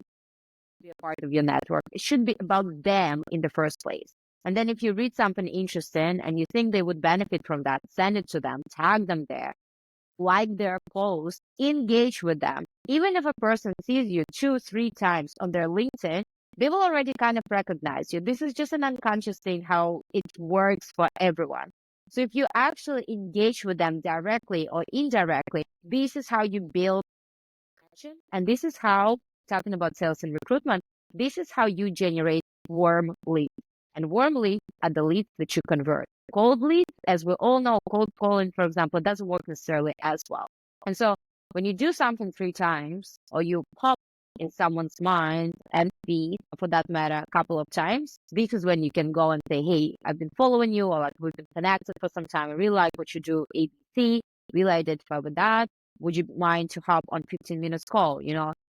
be a part of your network. It should be about them in the first place. And then if you read something interesting and you think they would benefit from that, send it to them, tag them there, like their post, engage with them. Even if a person sees you 2, 3 times on their LinkedIn, they will already kind of recognize you. This is just an unconscious thing, how it works for everyone. So if you actually engage with them directly or indirectly, this is how you build connection. And this is how, talking about sales and recruitment, this is how you generate warm leads. And warm leads are the leads that you convert. Cold leads, as we all know, cold calling, for example, doesn't work necessarily as well. And so when you do something 3 times or you pop in someone's mind and feed, for that matter, a couple of times, this is when you can go and say, hey, I've been following you, or like we've been connected for some time. I really like what you do, ABC, really identify with that. Would you mind to hop on 15 minutes call,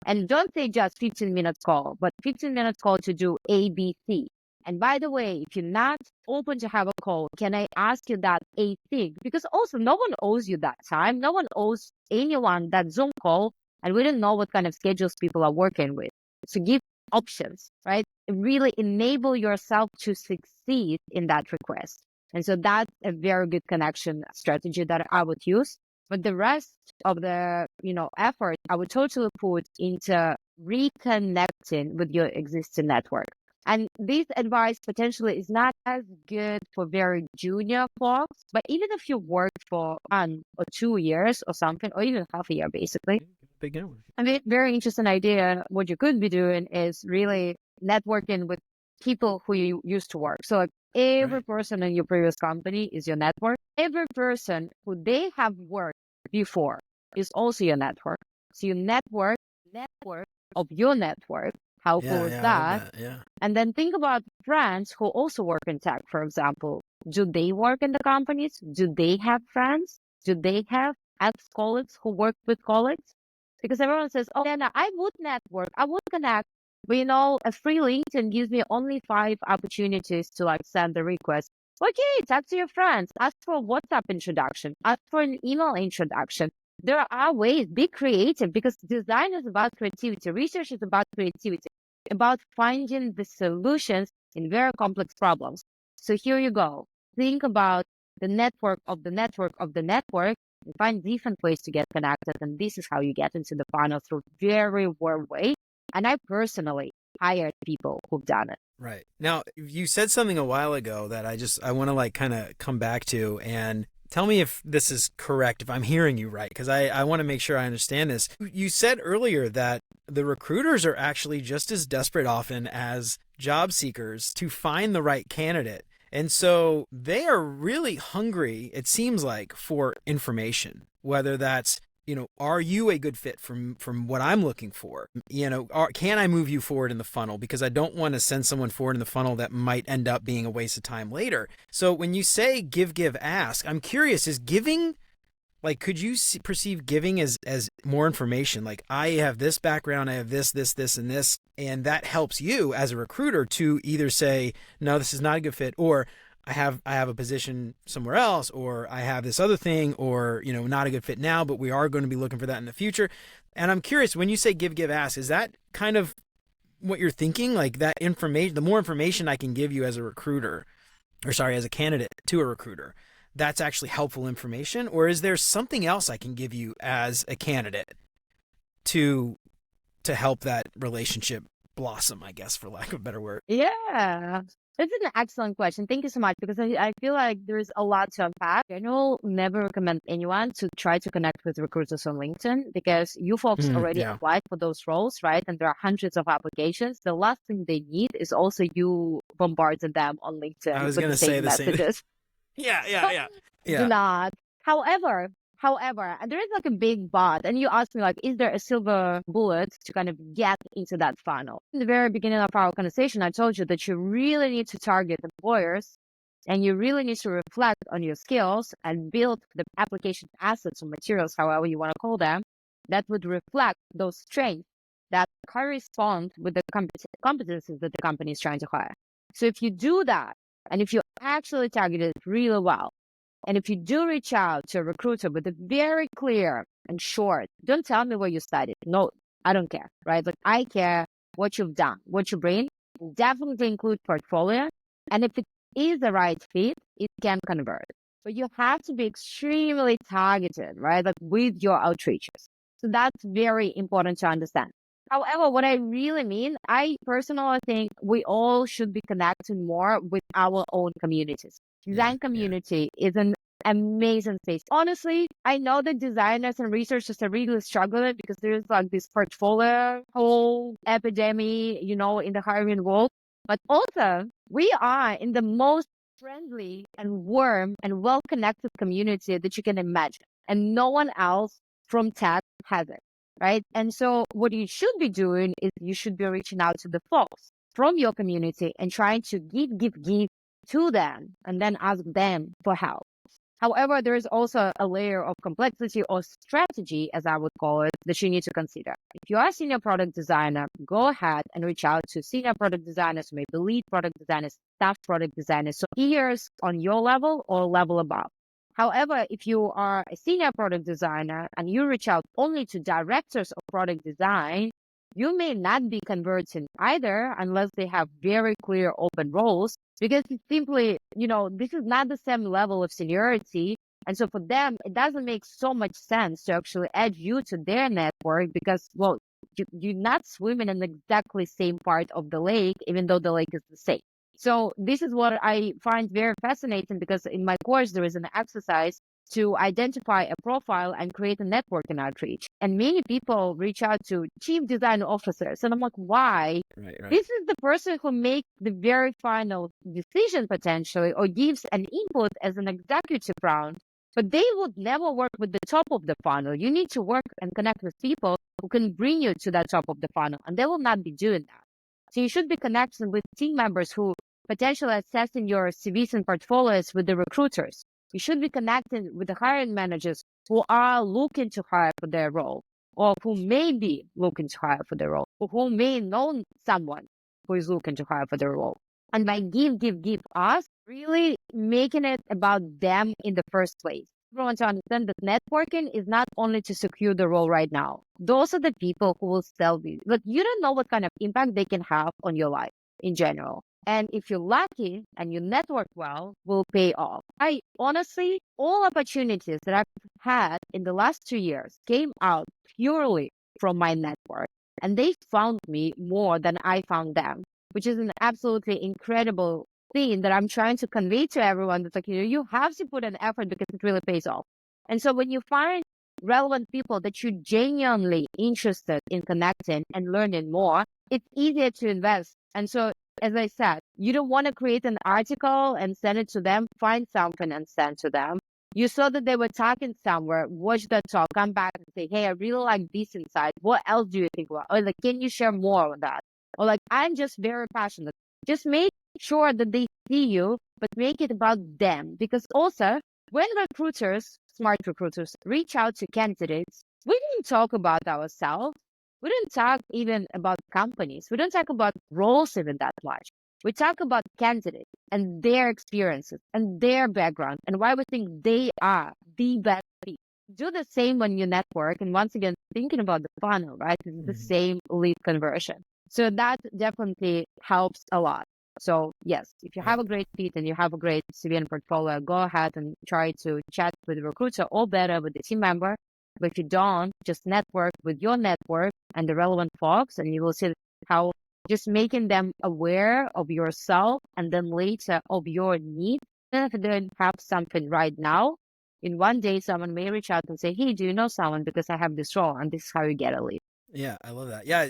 And don't say just 15 minutes call, but 15 minutes call to do ABC. And by the way, if you're not open to have a call? Can I ask you that a thing? Because also no one owes you that time. No one owes anyone that Zoom call, and we don't know what kind of schedules people are working with. So give options, right? Really enable yourself to succeed in that request. And so that's a very good connection strategy that I would use. But the rest of the, effort, I would totally put into reconnecting with your existing network. And this advice potentially is not as good for very junior folks, but even if you work for 1 or 2 years or something, or even half a year, basically. Big network. I mean, very interesting idea. What you could be doing is really networking with people who you used to work. So like every person in your previous company is your network. Every person who they have worked before is also your network. So your network of your network. How cool is I that? love that. Yeah. And then think about friends who also work in tech, for example. Do they work in the companies? Do they have friends? Do they have ex-colleagues who work with colleagues? Because everyone says, oh, Lena, I would network, I would connect. But a free LinkedIn gives me only 5 opportunities to like send the request. Okay, talk to your friends, ask for a WhatsApp introduction, ask for an email introduction. There are ways, be creative, because design is about creativity, research is about creativity, about finding the solutions in very complex problems. So here you go. Think about the network of the network of the network and find different ways to get connected. And this is how you get into the funnel through very warm way. And I personally hired people who've done it. Right. Now, you said something a while ago that I want to like kind of come back to and tell me if this is correct, if I'm hearing you right, because I want to make sure I understand this. You said earlier that the recruiters are actually just as desperate often as job seekers to find the right candidate. And so they are really hungry, it seems like, for information, whether that's, are you a good fit from what I'm looking for? Can I move you forward in the funnel? Because I don't want to send someone forward in the funnel that might end up being a waste of time later. So when you say give, ask, I'm curious, is giving, like, could you perceive giving as more information? Like, I have this background, I have this, and this, and that helps you as a recruiter to either say, no, this is not a good fit, or I have a position somewhere else, or I have this other thing, or, not a good fit now, but we are going to be looking for that in the future. And I'm curious, when you say give, ask, is that kind of what you're thinking? Like that information, the more information I can give you as a recruiter, as a candidate to a recruiter, that's actually helpful information? Or is there something else I can give you as a candidate to help that relationship blossom, I guess, for lack of a better word? Yeah. That's an excellent question. Thank you so much, because I feel like there's a lot to unpack. I will never recommend anyone to try to connect with recruiters on LinkedIn, because you folks already applied for those roles, right? And there are hundreds of applications. The last thing they need is also you bombarding them on LinkedIn I was with going the to say same the same. messages. Yeah. Do not. However, and there is like a big but, and you asked me like, is there a silver bullet to kind of get into that funnel? In the very beginning of our conversation, I told you that you really need to target employers, and you really need to reflect on your skills and build the application assets or materials, however you want to call them, that would reflect those strengths that correspond with the competencies that the company is trying to hire. So if you do that, and if you actually target it really well, and if you do reach out to a recruiter with a very clear and short, don't tell me where you studied. No, I don't care, right? Like, I care what you've done, what you bring. Definitely include portfolio. And if it is the right fit, it can convert. But you have to be extremely targeted, right? Like with your outreaches. So that's very important to understand. However, what I really mean, I personally think we all should be connecting more with our own communities. Design community is an amazing space. Honestly, I know that designers and researchers are really struggling because there's like this portfolio whole epidemic, in the hiring world. But also, we are in the most friendly and warm and well-connected community that you can imagine. And no one else from tech has it, right? And so what you should be doing is you should be reaching out to the folks from your community and trying to give to them, and then ask them for help. However, there is also a layer of complexity or strategy, as I would call it, that you need to consider. If you are a senior product designer, go ahead and reach out to senior product designers, maybe lead product designers, staff product designers, so peers on your level or level above. However, if you are a senior product designer and you reach out only to directors of product design, you may not be converting either unless they have very clear open roles, because it's simply, this is not the same level of seniority. And so for them, it doesn't make so much sense to actually add you to their network because, well, you're not swimming in the exactly same part of the lake, even though the lake is the same. So this is what I find very fascinating, because in my course, there is an exercise to identify a profile and create a networking outreach. And many people reach out to chief design officers. And I'm like, why? Right. This is the person who makes the very final decision potentially, or gives an input as an executive round. But they would never work with the top of the funnel. You need to work and connect with people who can bring you to that top of the funnel. And they will not be doing that. So you should be connecting with team members who potentially assessing your CVs and portfolios with the recruiters. You should be connecting with the hiring managers who are looking to hire for their role, or who may be looking to hire for their role, or who may know someone who is looking to hire for their role. And by give us, really making it about them in the first place. Everyone to understand that networking is not only to secure the role right now. Those are the people who will sell you. Look, you don't know what kind of impact they can have on your life in general. And if you're lucky and you network well, will pay off. I honestly, all opportunities that I've had in the last 2 years came out purely from my network. And they found me more than I found them, which is an absolutely incredible thing that I'm trying to convey to everyone. That's like, you have to put an effort because it really pays off. And so when you find relevant people that you're genuinely interested in connecting and learning more, it's easier to invest. And so, as I said, you don't want to create an article and send it to them. Find something and send to them. You saw that they were talking somewhere, watch that talk, come back and say, hey, I really like this insight. What else do you think about? Or like, can you share more on that? Or like, I'm just very passionate. Just make sure that they see you, but make it about them. Because also, when recruiters, smart recruiters, reach out to candidates, we didn't talk about ourselves. We don't talk even about companies. We don't talk about roles even that much. We talk about candidates and their experiences and their background and why we think they are the best fit. Do the same when you network. And once again, thinking about the funnel, right? It's the same lead conversion. So that definitely helps a lot. So yes, if you have a great fit and you have a great CV and portfolio, go ahead and try to chat with the recruiter, or better with the team member. But if you don't, just network with your network and the relevant folks, and you will see how just making them aware of yourself and then later of your needs. Even if they don't have something right now, in one day, someone may reach out and say, hey, do you know someone? Because I have this role, and this is how you get a lead. Yeah, I love that. Yeah,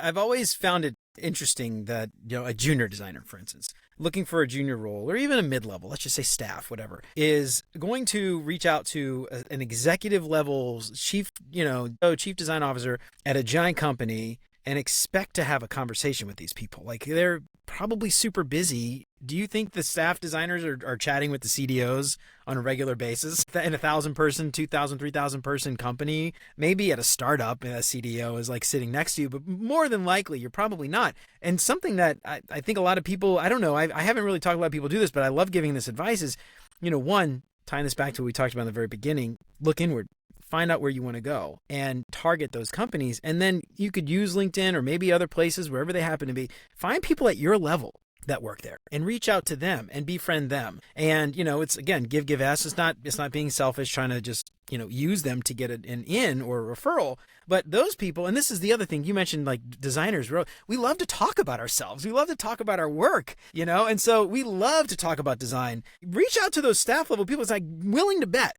I've always found it interesting that, a junior designer, for instance, looking for a junior role or even a mid-level, let's just say staff, whatever, is going to reach out to an executive level chief design officer at a giant company and expect to have a conversation with these people. Like, they're probably super busy. Do you think the staff designers are chatting with the CDOs on a regular basis in a 1,000-person, 2,000, 3,000-person company? Maybe at a startup, a CDO is like sitting next to you, but more than likely, you're probably not. And something that I think a lot of people, I don't know, I haven't really talked to a lot of people do this, but I love giving this advice is, one, tying this back to what we talked about in the very beginning, look inward. Find out where you want to go and target those companies. And then you could use LinkedIn or maybe other places, wherever they happen to be. Find people at your level that work there and reach out to them and befriend them. And, it's, again, give, ask. It's not being selfish, trying to just, use them to get an in or a referral. But those people, and this is the other thing you mentioned, like designers, we love to talk about ourselves. We love to talk about our work, and so we love to talk about design. Reach out to those staff level people. It's like, willing to bet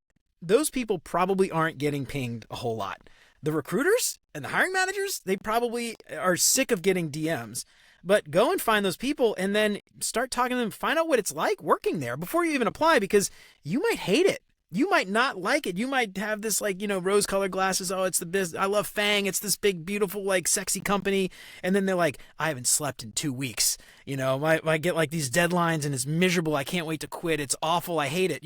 those people probably aren't getting pinged a whole lot. The recruiters and the hiring managers, they probably are sick of getting DMs. But go and find those people and then start talking to them. Find out what it's like working there before you even apply, because you might hate it. You might not like it. You might have this like, rose colored glasses. Oh, it's the business. I love Fang. It's this big, beautiful, like sexy company. And then they're like, I haven't slept in 2 weeks. I get like these deadlines and it's miserable. I can't wait to quit. It's awful. I hate it.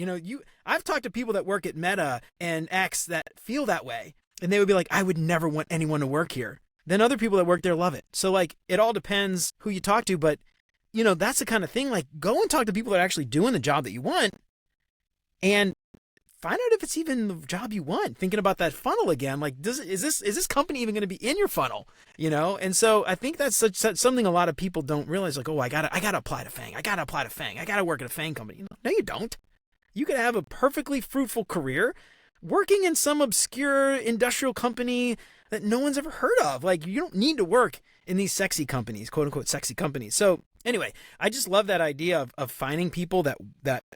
I've talked to people that work at Meta and X that feel that way. And they would be like, I would never want anyone to work here. Then other people that work there love it. So like, it all depends who you talk to. But, that's the kind of thing, like go and talk to people that are actually doing the job that you want and find out if it's even the job you want. Thinking about that funnel again, like is this company even going to be in your funnel? And so I think that's something a lot of people don't realize. Like, oh, I gotta apply to Fang. I gotta apply to Fang. I gotta work at a Fang company. No, you don't. You could have a perfectly fruitful career working in some obscure industrial company that no one's ever heard of. Like, you don't need to work in these sexy companies, quote unquote sexy companies. So anyway, I just love that idea of finding people that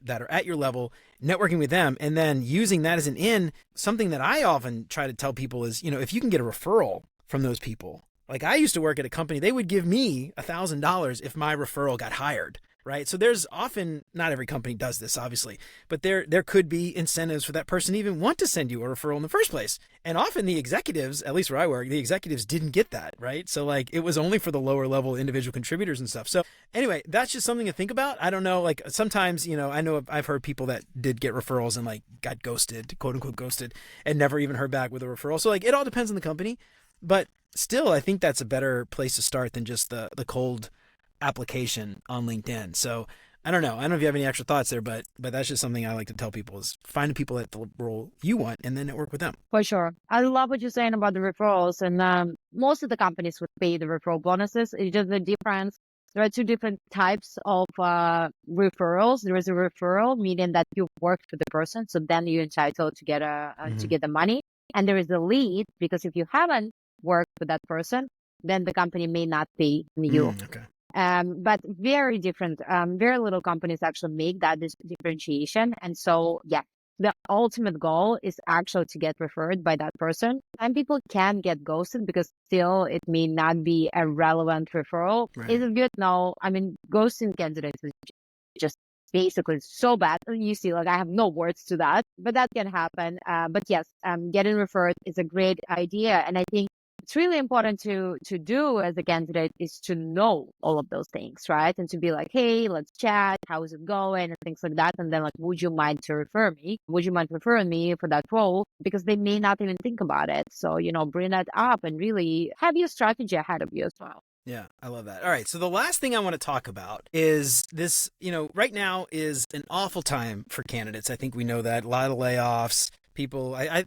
are at your level, networking with them, and then using that as an in. Something that I often try to tell people is, if you can get a referral from those people. Like, I used to work at a company, they would give me $1,000 if my referral got hired. Right. So there's often, not every company does this, obviously, but there could be incentives for that person to even want to send you a referral in the first place. And often the executives, at least where I work, the executives didn't get that. Right. So like, it was only for the lower level individual contributors and stuff. So anyway, that's just something to think about. I don't know. Like sometimes, I know I've heard people that did get referrals and like got ghosted, quote unquote ghosted, and never even heard back with a referral. So like, it all depends on the company, but still, I think that's a better place to start than just the cold application on LinkedIn. So I don't know. I don't know if you have any extra thoughts there, but that's just something I like to tell people is find the people at the role you want and then network with them. For sure. I love what you're saying about the referrals. And most of the companies would pay the referral bonuses. It's just the difference. There are two different types of referrals. There is a referral, meaning that you've worked for the person. So then you're entitled to get to get the money. And there is a lead, because if you haven't worked with that person, then the company may not pay you. Okay. But very different. Very little companies actually make that differentiation. And so, yeah, the ultimate goal is actually to get referred by that person. And people can get ghosted because still it may not be a relevant referral. Right. Is it good? No. I mean, ghosting candidates is just basically so bad. You see, like I have no words to that, but that can happen. But yes, getting referred is a great idea. And I think it's really important to do as a candidate is to know all of those things, right? And to be like, hey, let's chat. How is it going? And things like that. And then like, would you mind to refer me? Would you mind referring me for that role? Because they may not even think about it. So, bring that up and really have your strategy ahead of you as well. Yeah, I love that. All right. So the last thing I want to talk about is this, right now is an awful time for candidates. I think we know that. A lot of layoffs. People, I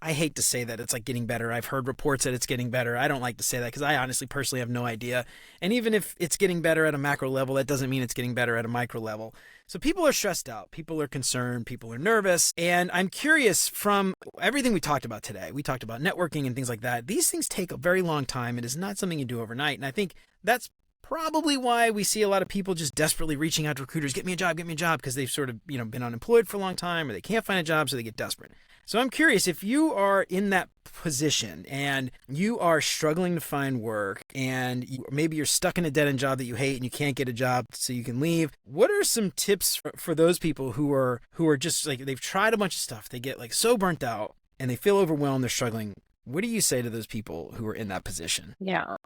hate to say that it's like getting better. I've heard reports that it's getting better. I don't like to say that because I honestly personally have no idea. And even if it's getting better at a macro level, that doesn't mean it's getting better at a micro level. So people are stressed out. People are concerned. People are nervous. And I'm curious, from everything we talked about today, we talked about networking and things like that. These things take a very long time. It is not something you do overnight. And I think that's probably why we see a lot of people just desperately reaching out to recruiters, get me a job, because they've sort of, been unemployed for a long time or they can't find a job, so they get desperate. So I'm curious, if you are in that position and you are struggling to find work and maybe you're stuck in a dead-end job that you hate and you can't get a job so you can leave, what are some tips for those people who are just like, they've tried a bunch of stuff, they get like so burnt out and they feel overwhelmed, they're struggling. What do you say to those people who are in that position? Yeah.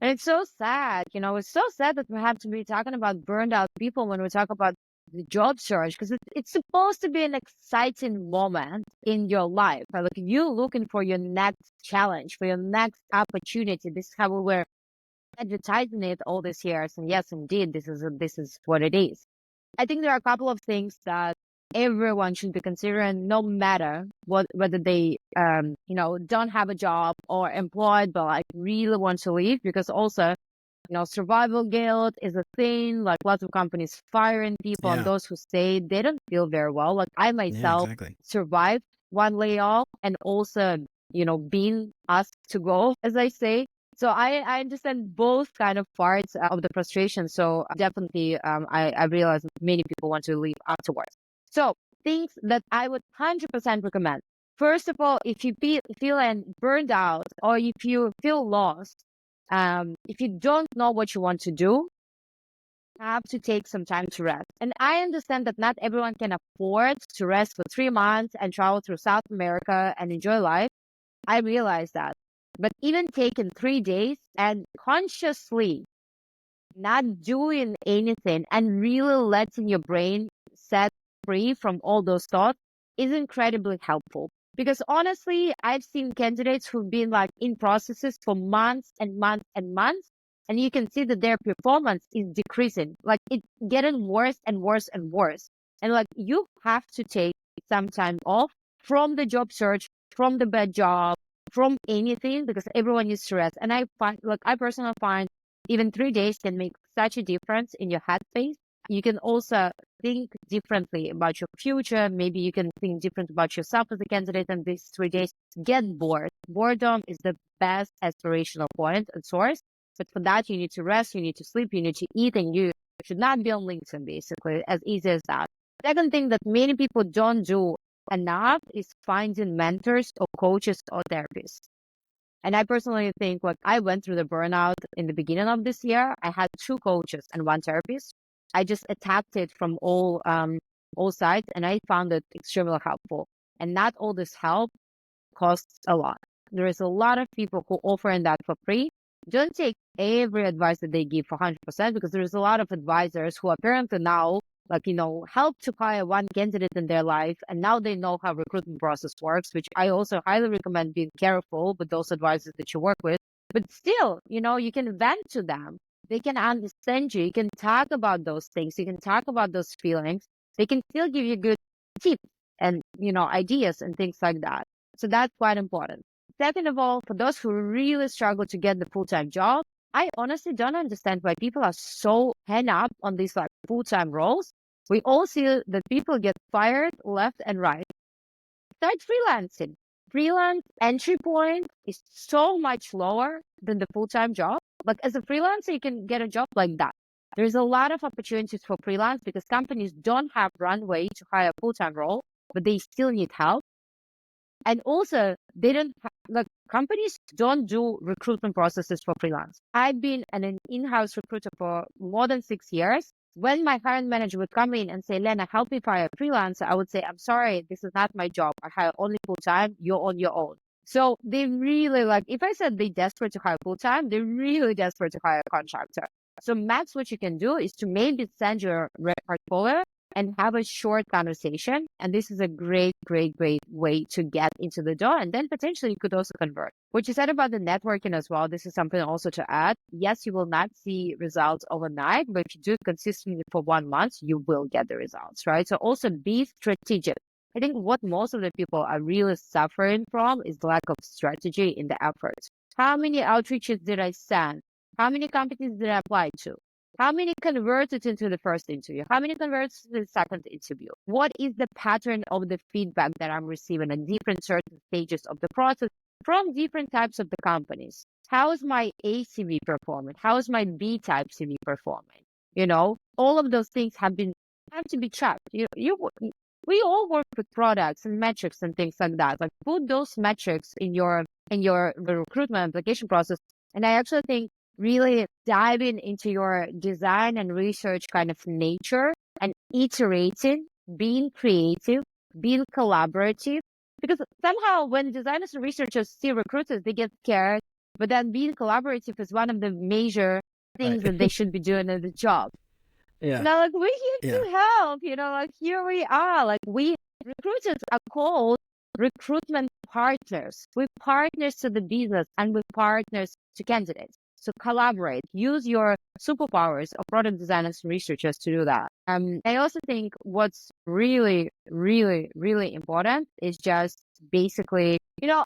And it's so sad, it's so sad that we have to be talking about burned out people when we talk about the job search, because it's supposed to be an exciting moment in your life. Right? Like you looking for your next challenge, for your next opportunity. This is how we were advertising it all these years. And yes, indeed, this is what it is. I think there are a couple of things that everyone should be considering, no matter whether they don't have a job or employed but like really want to leave, because also survival guilt is a thing. Like lots of companies firing people, and those who stay, they don't feel very well. Like I myself survived one layoff and also being asked to go, as I say. So I understand both kind of parts of the frustration. So definitely I realize that many people want to leave afterwards. So things that I would 100% recommend. First of all, if you feel burned out or if you feel lost, if you don't know what you want to do, you have to take some time to rest. And I understand that not everyone can afford to rest for 3 months and travel through South America and enjoy life. I realize that. But even taking 3 days and consciously not doing anything and really letting your brain set free from all those thoughts is incredibly helpful. Because honestly, I've seen candidates who've been like in processes for months and months and months, and you can see that their performance is decreasing. Like it's getting worse and worse and worse. And like you have to take some time off from the job search, from the bad job, from anything, because everyone needs to rest. And I find, like, I personally find even 3 days can make such a difference in your headspace. You can also think differently about your future. Maybe you can think different about yourself as a candidate in these 3 days. Get bored. Boredom is the best aspirational point and source. But for that, you need to rest, you need to sleep, you need to eat, and you should not be on LinkedIn, basically, as easy as that. Second thing that many people don't do enough is finding mentors or coaches or therapists. And I personally think, like, I went through the burnout in the beginning of this year. I had 2 coaches and 1 therapist. I just attacked it from all sides, and I found it extremely helpful. And not all this help costs a lot. There is a lot of people who offering that for free. Don't take every advice that they give for 100%, because there's a lot of advisors who apparently now, like, help to hire one candidate in their life, and now they know how recruitment process works, which I also highly recommend being careful with those advisors that you work with. But still, you can vent to them. They can understand you. You can talk about those things. You can talk about those feelings. They can still give you good tips and, ideas and things like that. So that's quite important. Second of all, for those who really struggle to get the full-time job, I honestly don't understand why people are so hung up on these like full-time roles. We all see that people get fired left and right. Start freelancing. Freelance entry point is so much lower than the full-time job. Like as a freelancer, you can get a job like that. There's a lot of opportunities for freelance because companies don't have runway to hire a full-time role, but they still need help. And also, they don't like companies don't do recruitment processes for freelance. I've been an in-house recruiter for more than 6 years. When my hiring manager would come in and say, Lena, help me hire a freelancer, I would say, I'm sorry, this is not my job. I hire only full-time. You're on your own. So they really if I said they're desperate to hire full-time, they're really desperate to hire a contractor. So max, what you can do is to maybe send your portfolio and have a short conversation. And this is a great, great, great way to get into the door. And then potentially you could also convert. What you said about the networking as well, this is something also to add. Yes, you will not see results overnight, but if you do it consistently for 1 month, you will get the results, right? So also be strategic. I think what most of the people are really suffering from is the lack of strategy in the efforts. How many outreaches did I send? How many companies did I apply to? How many converted into the first interview? How many converted to the second interview? What is the pattern of the feedback that I'm receiving at different certain stages of the process from different types of the companies? How is my A CV performing? How is my B type CV performing? All of those things have to be tracked. We all work with products and metrics and things like that. Like put those metrics in your recruitment application process. And I actually think really diving into your design and research kind of nature and iterating, being creative, being collaborative. Because somehow when designers and researchers see recruiters, they get scared. But then being collaborative is one of the major things that they should be doing in the job. Yeah. Now, we're here to help, here we are. We recruiters are called recruitment partners. We're partners to the business and we're partners to candidates. So collaborate, use your superpowers of product designers and researchers to do that. I also think what's really, really, really important is just basically,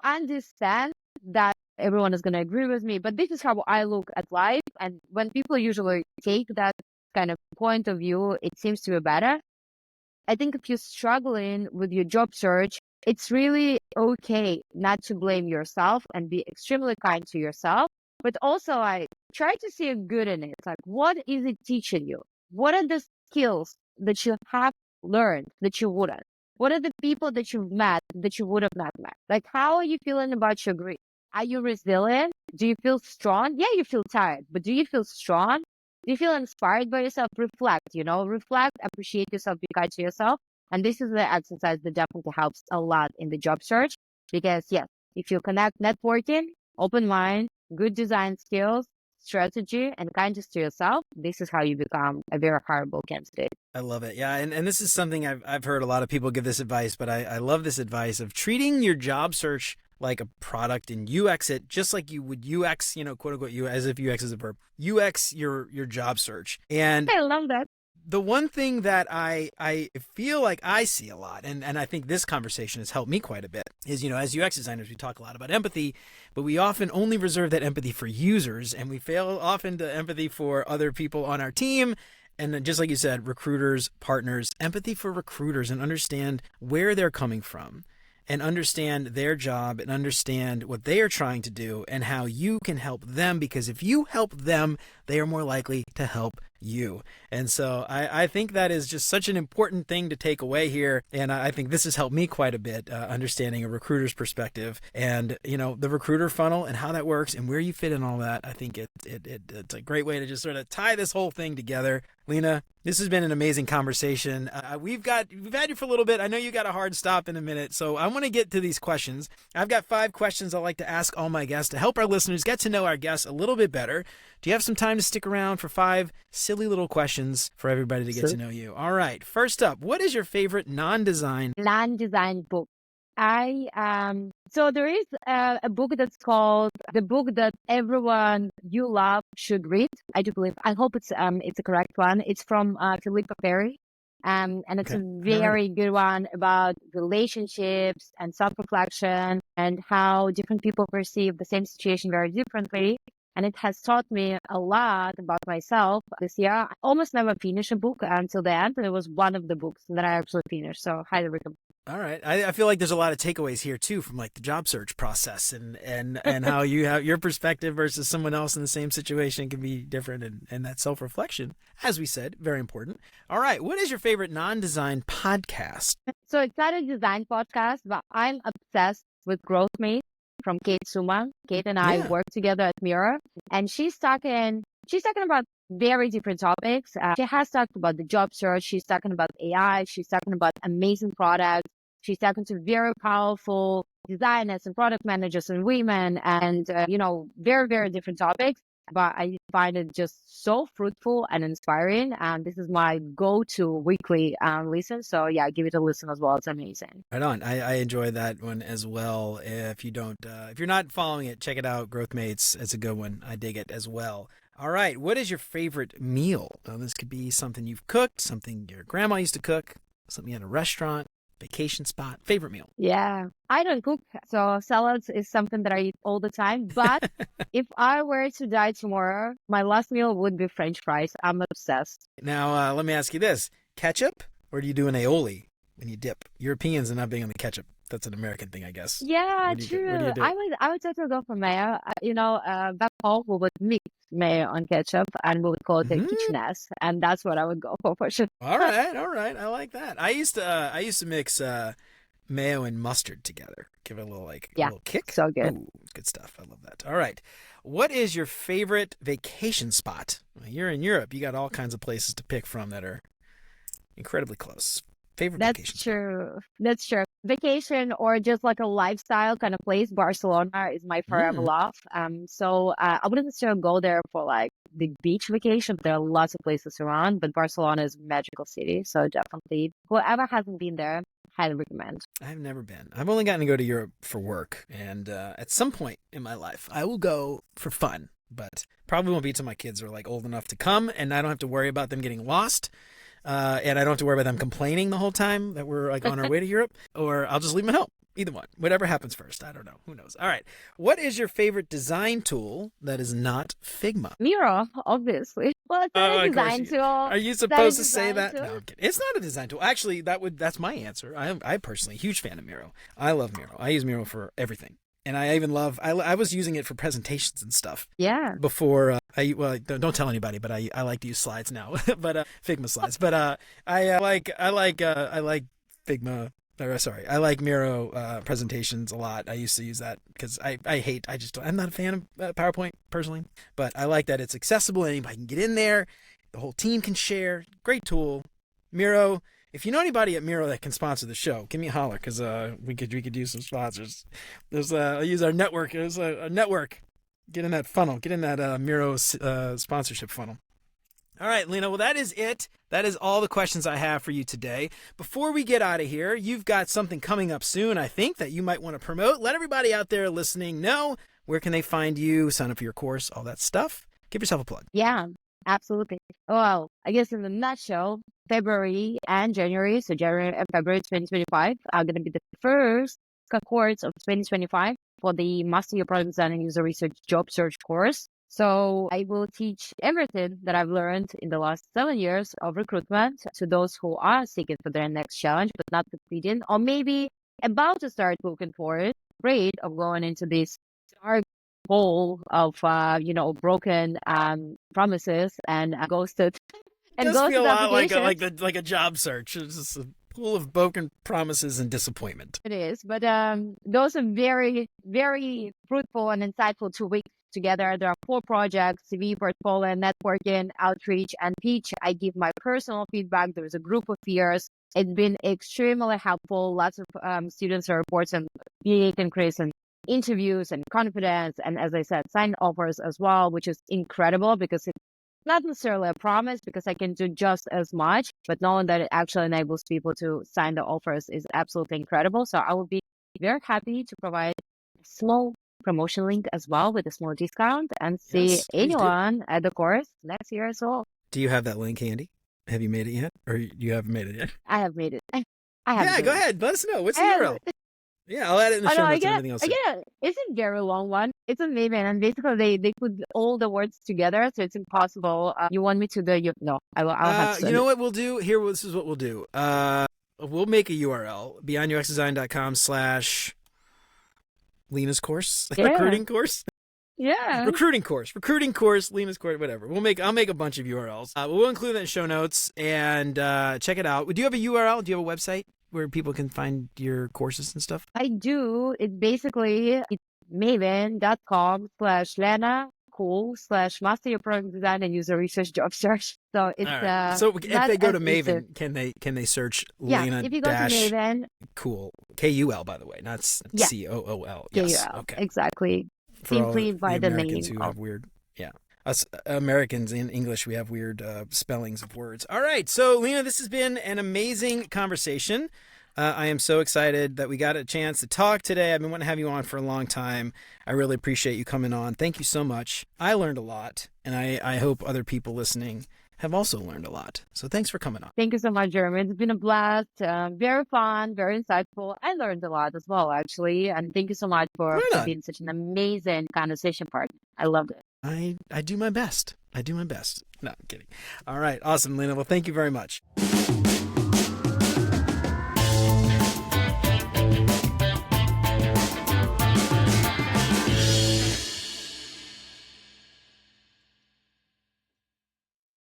understand that everyone is going to agree with me, but this is how I look at life. And when people usually take that kind of point of view, it seems to be better. I think if you're struggling with your job search, it's really okay not to blame yourself and be extremely kind to yourself. But also, I try to see a good in it. Like, what is it teaching you? What are the skills that you have learned that you wouldn't? What are the people that you've met that you would have not met? Like, how are you feeling about your grief? Are you resilient? Do you feel strong? Yeah, you feel tired, but do you feel strong? Do you feel inspired by yourself? Reflect, reflect, appreciate yourself, be kind to yourself. And this is the exercise that definitely helps a lot in the job search because, yes, if you connect networking, open mind, good design skills, strategy, and kindness to yourself, this is how you become a very hireable candidate. I love it. Yeah. And this is something I've heard a lot of people give this advice, but I love this advice of treating your job search like a product and UX it just like you would UX, quote unquote, as if UX is a verb, UX your job search. And I love that. The one thing that I feel like I see a lot, and I think this conversation has helped me quite a bit, is, as UX designers, we talk a lot about empathy, but we often only reserve that empathy for users, and we fail often to empathy for other people on our team. And then just like you said, recruiters, partners, empathy for recruiters and understand where they're coming from and understand their job and understand what they are trying to do and how you can help them, because if you help them, they are more likely to help you. And so I think that is just such an important thing to take away here. And I think this has helped me quite a bit, understanding a recruiter's perspective and, the recruiter funnel and how that works and where you fit in all that. I think it's a great way to just sort of tie this whole thing together. Lena, this has been an amazing conversation. We've had you for a little bit. I know you got a hard stop in a minute, so I want to get to these questions. I've got 5 questions I like to ask all my guests to help our listeners get to know our guests a little bit better. Do you have some time to stick around for 5 silly little questions for everybody to get to know you? All right. First up, what is your favorite non-design book? So there is a book that's called The Book That Everyone You Love Should Read. I do believe. I hope it's a correct one. It's from Philippa Perry. And it's a very good one about relationships and self-reflection and how different people perceive the same situation very differently. And it has taught me a lot about myself this year. I almost never finished a book until the end, and it was one of the books that I actually finished. So highly recommend. All right. I feel like there's a lot of takeaways here too from like the job search process and how you have your perspective versus someone else in the same situation can be different, and that self-reflection, as we said, very important. All right. What is your favorite non-design podcast? So it's not a design podcast, but I'm obsessed with Growth Mate from Kate Suma. Kate and I work together at Miro, and she's talking about very different topics. She has talked about the job search. She's talking about AI. She's talking about amazing products. She's talking to very powerful designers and product managers and women and, very, very different topics. But I find it just so fruitful and inspiring. And this is my go-to weekly listen. So yeah, give it a listen as well. It's amazing. Right on. I enjoy that one as well. If you're not following it, check it out. Growth Mates. It's a good one. I dig it as well. All right. What is your favorite meal? This could be something you've cooked, something your grandma used to cook, something at a restaurant, vacation spot, favorite meal. Yeah, I don't cook. So salads is something that I eat all the time. But if I were to die tomorrow, my last meal would be French fries. I'm obsessed. Now, let me ask you this. Ketchup, or do you do an aioli when you dip? Europeans are not big on the ketchup. That's an American thing, I guess. Yeah, true. I would totally go for mayo. Back home we would mix mayo on ketchup, and we would call it a kitchenesse, and that's what I would go for sure. All right. I like that. I used to mix mayo and mustard together. Give it a little little kick. So good. Ooh, good stuff. I love that. All right. What is your favorite vacation spot? Well, you're in Europe. You got all kinds of places to pick from that are incredibly close. Favorite vacation spot? That's true. Vacation or just like a lifestyle kind of place. Barcelona is my forever love. So I wouldn't necessarily go there for like the beach vacation. There are lots of places around, but Barcelona is a magical city. So definitely, whoever hasn't been there, highly recommend. I've never been. I've only gotten to go to Europe for work, and at some point in my life, I will go for fun. But probably won't be till my kids are like old enough to come, and I don't have to worry about them getting lost. And I don't have to worry about them complaining the whole time that we're like on our way to Europe, or I'll just leave them at home. Either one. Whatever happens first. I don't know. Who knows? All right. What is your favorite design tool that is not Figma? Miro, obviously. Well, it's not a design tool. Are you supposed to say that? No, I'm kidding. It's not a design tool. Actually, that's my answer. I personally, huge fan of Miro. I love Miro. I use Miro for everything. And I even love, I was using it for presentations and stuff. Yeah. Before, don't tell anybody, but I like to use slides now, but Figma slides. But I like Figma Sorry, I like Miro presentations a lot. I used to use that because I'm not a fan of PowerPoint personally, but I like that it's accessible. Anybody can get in there. The whole team can share. Great tool. Miro. If you know anybody at Miro that can sponsor the show, give me a holler because we could use some sponsors. I'll use our network. There's a network. Get in that funnel. Get in that Miro sponsorship funnel. All right, Lena. Well, that is it. That is all the questions I have for you today. Before we get out of here, you've got something coming up soon, I think, that you might want to promote. Let everybody out there listening know where can they find you, sign up for your course, all that stuff. Give yourself a plug. Yeah, absolutely. Well, I guess in a nutshell, February and January, so January and February 2025 are going to be the first cohorts of 2025 for the Master Your Product Design and User Research Job Search course. So I will teach everything that I've learned in the last 7 years of recruitment to those who are seeking for their next challenge, but not completing, or maybe about to start looking for it, afraid of going into this dark hole of, broken promises and ghosted. It does feel a lot like a job search. It's just a pool of broken promises and disappointment. It is, but those are very, very fruitful and insightful 2 weeks together. There are 4 projects: CV, portfolio, networking, outreach, and pitch. I give my personal feedback. There's a group of peers. It's been extremely helpful. Lots of students are reporting big increase in interviews and confidence. And as I said, signed offers as well, which is incredible because it's not necessarily a promise because I can do just as much, but knowing that it actually enables people to sign the offers is absolutely incredible. So I will be very happy to provide a small promotion link as well with a small discount and see anyone at the course next year as well. Do you have that link handy? Have you made it yet? Or you haven't made it yet? I have made it. I have. Yeah, go ahead. Let us know. What's the URL? Yeah, I'll add it in the show notes and everything else. It's a very long one. It's amazing. And basically they put all the words together, so it's impossible. You want me to do no, I'll have to. You know what we'll do? Here, this is what we'll do. We'll make a URL, beyonduxdesign.com/ Lena's course, recruiting course. Yeah. Recruiting course, Lena's course, whatever. I'll make a bunch of URLs. We'll include that in show notes and check it out. Do you have a URL? Do you have a website where people can find your courses and stuff? I do. It's maven.com/Lena Kul /Master Your Product Design and User Research Job Search. So it's right. So if they go to Maven, can they search Lena? If you go to Maven, Kul, Kul, by the way, not COOL. Yes, Kul. okay, Exactly. For simply by the Americans name. Who have weird, us Americans in English, we have weird spellings of words. All right, so Lena, this has been an amazing conversation. I am so excited that we got a chance to talk today. I've been wanting to have you on for a long time. I really appreciate you coming on. Thank you so much. I learned a lot, and I hope other people listening have also learned a lot. So thanks for coming on. Thank you so much, Jeremy. It's been a blast. Very fun, very insightful. I learned a lot as well, actually. And thank you so much for being such an amazing conversation partner. I loved it. I do my best. No, I'm kidding. All right. Awesome, Lena. Well, thank you very much.